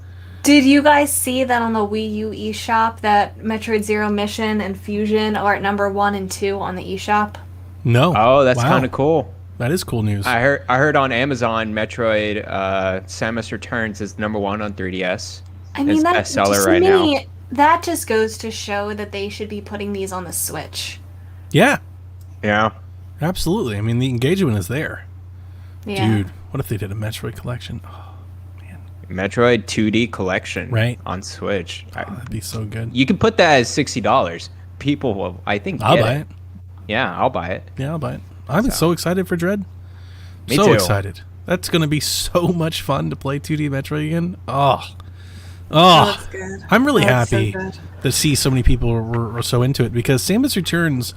Did you guys see that on the Wii U eShop that Metroid Zero Mission and Fusion are at number 1 and 2 on the eShop? No. Oh, that's kind of cool. That is cool news. I heard on Amazon Metroid Samus Returns is number 1 on 3DS. I mean, that's bestseller right now. That just goes to show that they should be putting these on the Switch. Yeah. Yeah. Absolutely. I mean, the engagement is there. Yeah. Dude, what if they did a Metroid collection? Oh, man. Metroid 2D collection right on Switch. That'd be so good. You can put that as $60. People will, I think, I'll buy it. Yeah, I'll buy it. Yeah, I'll buy it. I'm so excited for Dread. Me so too. excited. That's going to be so much fun to play 2D Metroid again. Oh, that's good. I'm really That's happy so to see so many people were so into it because Samus Returns,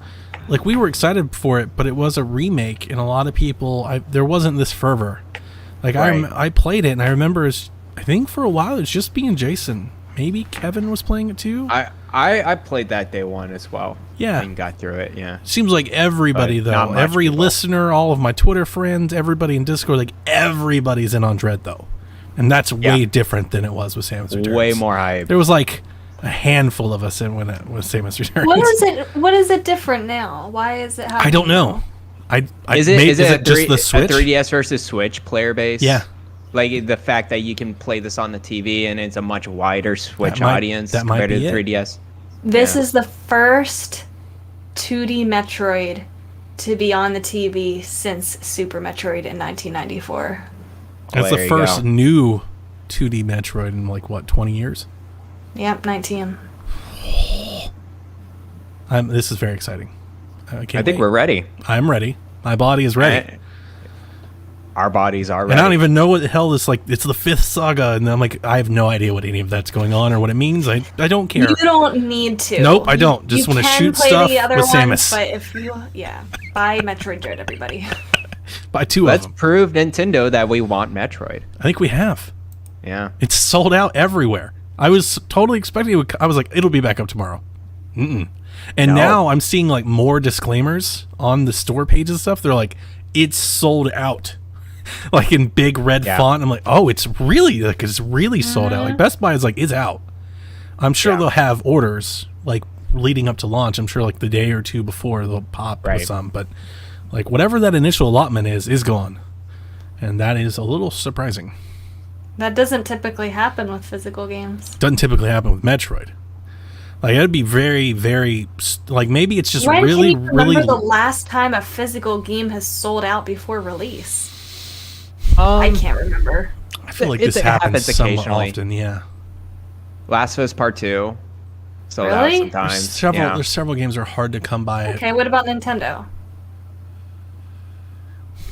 like we were excited for it, but it was a remake, and a lot of people, there wasn't this fervor. Like I played it, and I remember, I think for a while it's just being Jason. Maybe Kevin was playing it too. I played that day one as well. Yeah, and got through it. Yeah, seems like everybody though, every listener, all of my Twitter friends, everybody in Discord, like everybody's in on Dread though. And that's way different than it was with Samus Returns. Way more hype. There was like a handful of us in when it was Samus Returns. What is it different now? Why is it happening? I don't know. Is it just the Switch? A 3DS versus Switch player base? Yeah. Like the fact that you can play this on the TV and it's a much wider Switch audience be compared to the 3DS. This is the first 2D Metroid to be on the TV since Super Metroid in 1994. That's the first new 2D Metroid in 20 years? Yep, 19. This is very exciting. I can't I think wait. we're ready. I'm ready. My body is ready. Our bodies are ready. And I don't even know what the hell this like. It's the 5th saga, and I'm like, I have no idea what any of that's going on or what it means. I don't care. You don't need to. Nope, I don't. Just You wanna can shoot play stuff the other with ones, Samus. But if you, buy Metroid Dread, everybody. Buy 2 Let's of them. prove Nintendo that we want Metroid. I think we have. Yeah. It's sold out everywhere. I was totally expecting it would, I was like, it'll be back up tomorrow. And No. now I'm seeing like more disclaimers on the store pages and stuff. They're like, it's sold out. Like in big red Yeah. font. I'm like, oh, it's really sold out. Like Best Buy is like, it's out. I'm sure Yeah. they'll have orders like leading up to launch. I'm sure like the day or two before they'll pop Right. with some, but like whatever that initial allotment is gone. And that is a little surprising. That doesn't typically happen with physical games. Doesn't typically happen with Metroid. Like it'd be very, very like maybe it's just When really, can you remember really. the last time a physical game has sold out before release? I can't remember. I feel like it this happens happens somewhat occasionally. often. Yeah, Last of Us Part 2. Sold out Really? sometimes. Yeah. there's several games that are hard to come by. Okay, what about Nintendo?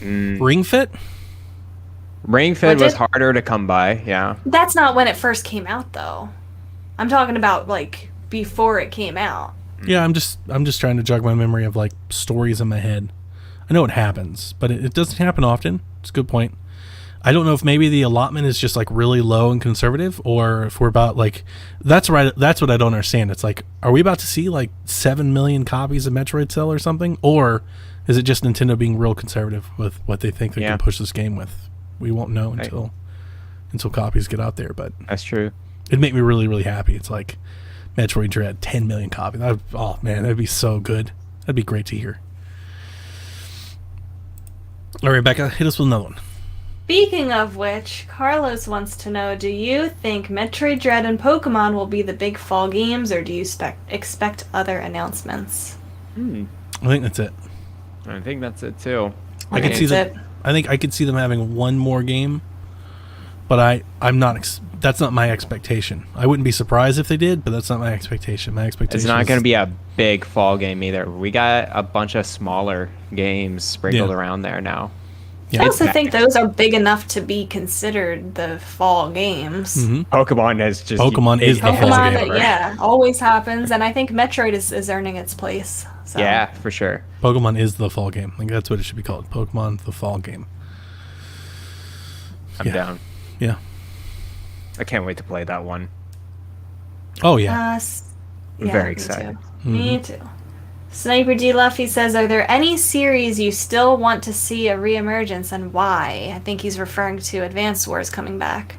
Ring Fit. Ring Fit What was did- harder to come by. Yeah. That's not when it first came out, though. I'm talking about like before it came out. Yeah, I'm just trying to jog my memory of like stories in my head. I know it happens, but it doesn't happen often. It's a good point. I don't know if maybe the allotment is just like really low and conservative, or if we're about like that's right. That's what I don't understand. It's like, are we about to see like 7 million copies of Metroid sell or something, or is it just Nintendo being real conservative with what they think they Yeah. can push this game with? We won't know until copies get out there, but That's true. it'd make me really, really happy. It's like Metroid Dread, 10 million copies. Oh man, that'd be so good. That'd be great to hear. All right, Rebecca, hit us with another one. Speaking of which, Carlos wants to know, do you think Metroid Dread and Pokemon will be the big fall games, or do you expect other announcements? I think that's it. I think that's it too. I could see That's them. it. I think I could see them having one more game, but I'm not. That's not my expectation. I wouldn't be surprised if they did, but that's not my expectation. My expectation. It's not is- going to be a big fall game either. We got a bunch of smaller games sprinkled Yeah. around there now. Yeah. I also think those are big enough to be considered the fall games. Pokemon is just Pokemon is the fall Pokemon, game. yeah, always happens, and I think Metroid is earning its place. So. Yeah, for sure. Pokemon is the fall game. Like that's what it should be called. Pokemon the fall game. I'm Yeah. down. Yeah. I can't wait to play that one. Oh yeah. I'm very excited. Me too. Sniper D. Luffy says, are there any series you still want to see a reemergence, and why? I think he's referring to Advance Wars coming back.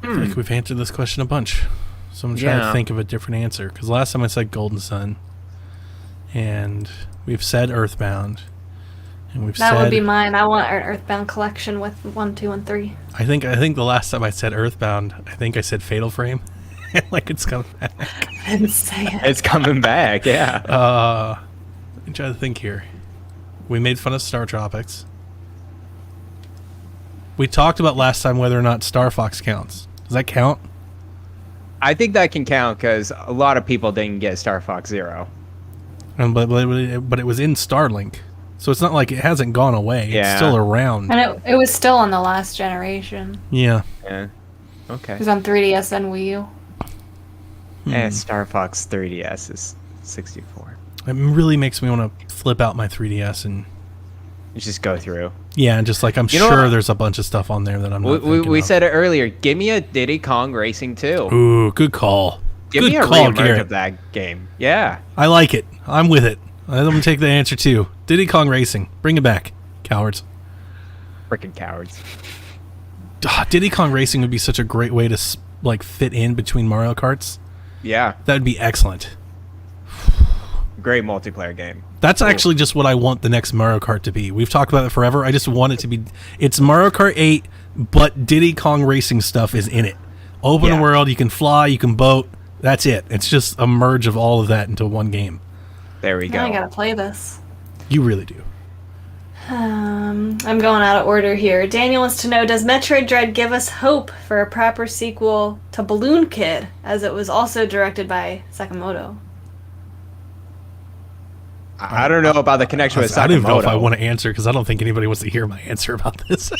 I feel like we've answered this question a bunch. So I'm trying to Yeah. think of a different answer. Because last time I said Golden Sun. And we've said Earthbound. And we've That said... would be mine. I want an Earthbound collection with 1, 2, and 3. I think the last time I said Earthbound, I think I said Fatal Frame. Like it's coming back. I didn't say it. It's coming back, yeah. I'm trying to think here. We made fun of Star Tropics. We talked about last time whether or not Star Fox counts. Does that count? I think that can count because a lot of people didn't get Star Fox Zero. But it was in Starlink. So it's not like it hasn't gone away. It's Yeah. still around. And it was still on the last generation. Yeah. Yeah. It Okay. was on 3DS and Wii U. And Star Fox 3DS is 64. It really makes me want to flip out my 3DS and You just go through. yeah, and just like I'm You know sure what? there's a bunch of stuff on there that I'm not We thinking of. said it earlier. Give me a Diddy Kong Racing 2. Ooh, good call. Give good me a call, reemerge Garrett. of that game. Yeah. I like it. I'm with it. I'm gonna take the answer too. Diddy Kong Racing. Bring it back, cowards. Freaking cowards. Diddy Kong Racing would be such a great way to like fit in between Mario Karts. Yeah. That would be excellent. Great multiplayer game. That's actually just what I want the next Mario Kart to be. We've talked about it forever. I just want it to be. It's Mario Kart 8, but Diddy Kong Racing stuff is in it. Open Yeah. world. You can fly. You can boat. That's it. It's just a merge of all of that into one game. There we Now I go. gotta play this. You really do. I'm going out of order here. Daniel wants to know, does Metroid Dread give us hope for a proper sequel to Balloon Kid, as it was also directed by Sakamoto? I don't know about the connection with Sakamoto. I don't even know if I want to answer because I don't think anybody wants to hear my answer about this.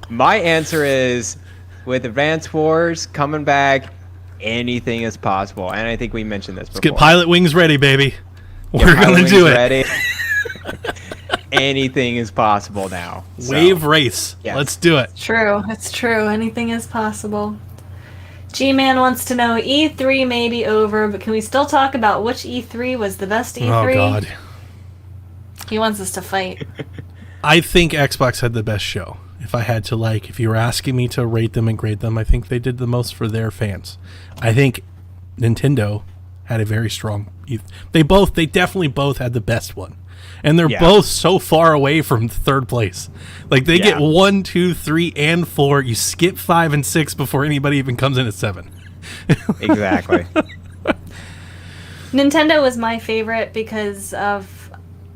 My answer is, with Advance Wars coming back, anything is possible. And I think we mentioned this before. Let's get Pilot Wings ready, baby. Get We're Pilot going to Wings do it. ready. Anything is possible now. So, Wave race. yes. Let's do it. True, it's true. Anything is possible. G-Man wants to know, E3 may be over, but can we still talk about which E3 was the best E3? Oh, God. He wants us to fight. I think Xbox had the best show. If I had to, like, if you were asking me to rate them and grade them, I think they did the most for their fans. I think Nintendo had a very strong. They definitely both had the best one, and they're Yeah. both so far away from third place. Like they get Yeah. 1, 2, 3, and 4. You skip 5 and 6 before anybody even comes in at 7. Exactly. Nintendo was my favorite because of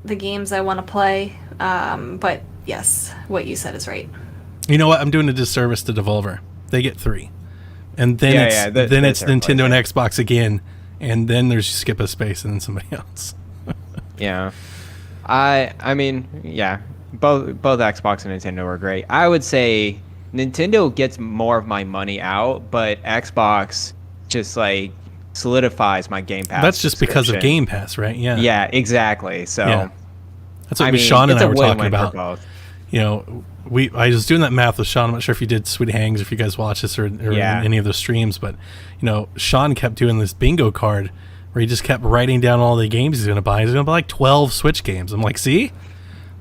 the games I want to play. But yes, what you said is right. You know what? I'm doing a disservice to Devolver. They get 3, and then Yeah, it's yeah, then they're it's third Nintendo place, and yeah. Xbox again, and then there's Skip a Space and then somebody else. Yeah. I mean, yeah. Both Xbox and Nintendo were great. I would say Nintendo gets more of my money out, but Xbox just like solidifies my Game Pass. That's just because of subscription. Game Pass, right? Yeah. Yeah, exactly. So Yeah. That's what I me, mean, Sean and it's I a were talking win-win for about. both. You know, I was doing that math with Sean. I'm not sure if you did Sweet Hangs, if you guys watch this or Yeah. in any of the streams, but you know, Sean kept doing this bingo card where he just kept writing down all the games he's going to buy. He's going to buy like 12 Switch games. I'm like, see,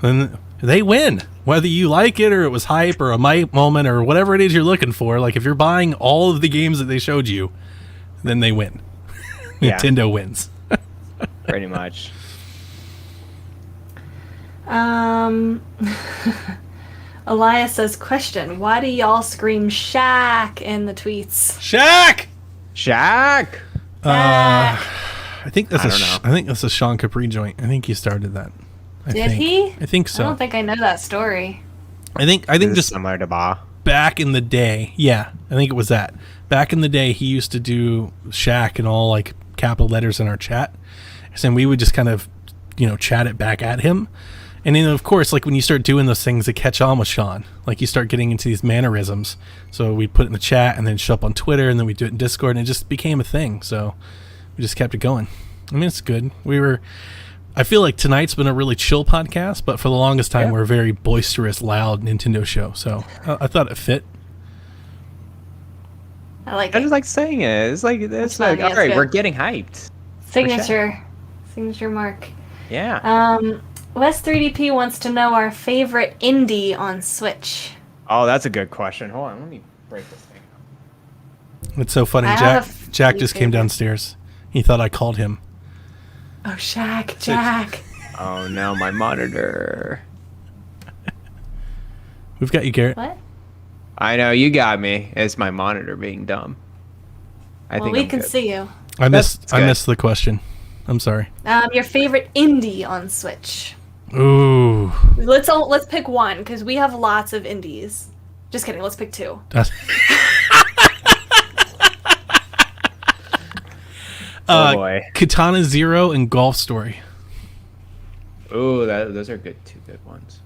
and they win whether you like it or it was hype or a moment or whatever it is you're looking for. Like if you're buying all of the games that they showed you, then they win. Yeah. Nintendo wins. Pretty much. Elias says, question, why do y'all scream Shaq in the tweets? Shaq. Shaq. I think that's I don't know. I think that's a Sean Capri joint. I think he started that. Did he? I think so. I don't think I know that story. I think This is just similar to Ba. back in the day. Yeah, I think it was that. Back in the day, he used to do Shaq in all like capital letters in our chat, and we would just kind of, chat it back at him. And then of course, like when you start doing those things that catch on with Sean, like you start getting into these mannerisms. So we'd put it in the chat and then show up on Twitter, and then we do it in Discord, and it just became a thing. So we just kept it going. I mean, it's good. I feel like tonight's been a really chill podcast, but for the longest time, we're a very boisterous, loud Nintendo show. So I thought it fit. I like I it. just like saying it. It's like fun, all yeah, it's right, good. we're getting hyped. Signature mark. Yeah. West 3DP wants to know our favorite indie on Switch. Oh, that's a good question. Hold on, let me break this thing. It's so funny. I Jack have a Jack few just came favorites. downstairs. He thought I called him. Oh, Shaq, Jack. Oh no, my monitor. We've got you, Garrett. What? I know you got me. It's my monitor being dumb. Well, we can see you. I missed good. the question. I'm sorry. Your favorite indie on Switch. Ooh. Let's pick one because we have lots of indies. Just kidding. Let's pick 2. That's- Oh boy. Katana Zero and Golf Story. Ooh, those are good. Two good ones.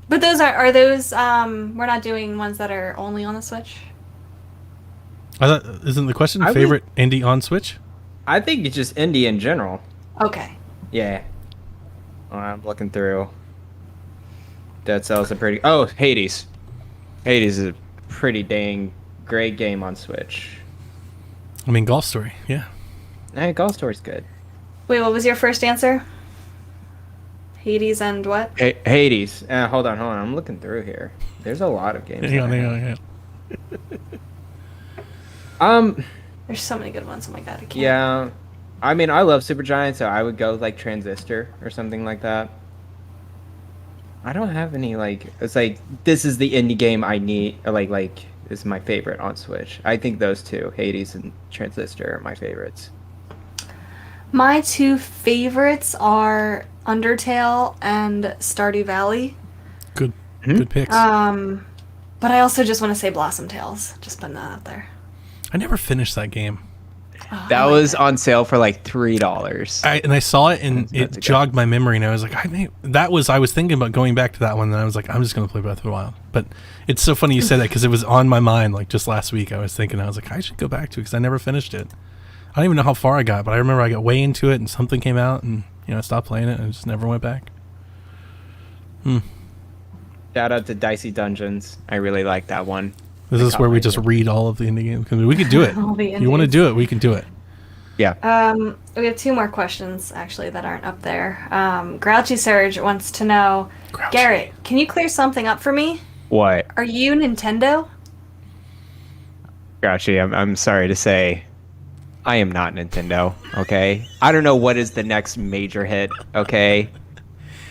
But those are those. We're not doing ones that are only on the Switch. I thought, isn't the question I would- favorite indie on Switch? I think it's just indie in general. Okay. Yeah. I'm looking through. Dead Cells a pretty. Oh, Hades. Hades is a pretty dang great game on Switch. I mean, Golf Story. Yeah. Golf Story's good. Wait, what was your first answer? Hades and what? Hades. Hold on. I'm looking through here. There's a lot of games. Hang on, that I hang have. on. There's so many good ones. Oh my god, I can't. Yeah. I mean, I love Supergiant, so I would go like Transistor or something like that. I don't have any like. It's like this is the indie game I need. Or like this is my favorite on Switch. I think those two, Hades and Transistor, are my favorites. My two favorites are Undertale and Stardew Valley. Good, good picks. But I also just want to say Blossom Tales. Just putting that out there. I never finished that game. That was on sale for like $3. I saw it and That's it a good- jogged my memory, and I was like, I was thinking about going back to that one, and I was like, I'm just gonna play Breath of the Wild. But it's so funny you said that because it was on my mind like just last week. I was thinking, I was like, I should go back to it because I never finished it. I don't even know how far I got, but I remember I got way into it and something came out, and I stopped playing it and I just never went back. Shout out to Dicey Dungeons. I really like that one. This is where we just read all of the indie games. We could do it. All the You want to indies. do it? We can do it. Yeah. We have two more questions actually that aren't up there. Grouchy Surge wants to know, Grouchy. Garrett, can you clear something up for me? What? Are you Nintendo? Grouchy, I'm sorry to say, I am not Nintendo. Okay. I don't know what is the next major hit. Okay.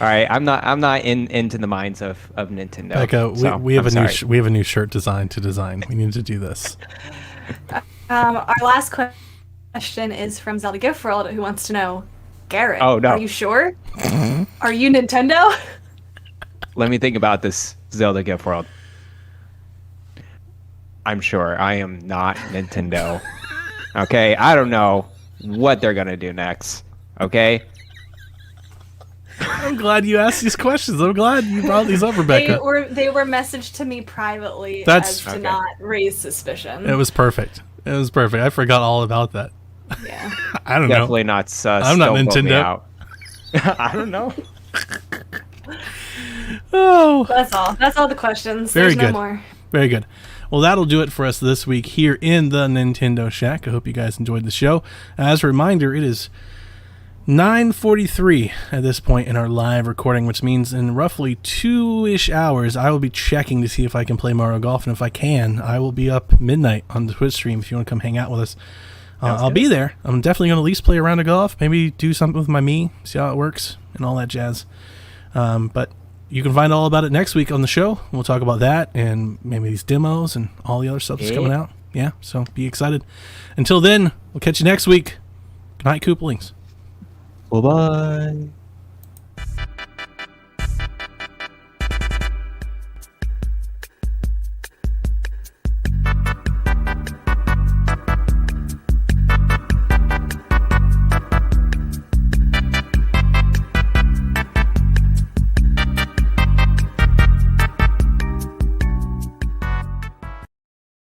All right. I'm not into the minds of Nintendo. Becca, so we have I'm a new sorry. we have a new shirt design to design. We need to do this. Our last question is from Zelda Gift World, who wants to know, Garrett, Oh, no. are you sure? Are you Nintendo? Let me think about this Zelda Gift World. I'm sure I am not Nintendo. Okay, I don't know what they're gonna do next. Okay, I'm glad you asked these questions. I'm glad you brought these up, Rebecca. They were messaged to me privately That's- as to Okay. not raise suspicion. It was perfect. It was perfect. I forgot all about that. Yeah. I don't know. definitely not sus. I'm not Don't vote me Nintendo. out. I don't know. Oh, That's all. That's all the questions. Very There's good. no more. very good. Well, that'll do it for us this week here in the Nintendo Shack. I hope you guys enjoyed the show. As a reminder, it is 9:43 at this point in our live recording, which means in roughly 2-ish hours, I will be checking to see if I can play Mario Golf, and if I can, I will be up midnight on the Twitch stream if you want to come hang out with us. I'll be there. I'm definitely going to at least play a round of golf, maybe do something with my Mii, see how it works, and all that jazz. But you can find all about it next week on the show. We'll talk about that and maybe these demos and all the other stuff that's coming out. Yeah, so be excited. Until then, we'll catch you next week. Good night, Koopalings. Bye bye.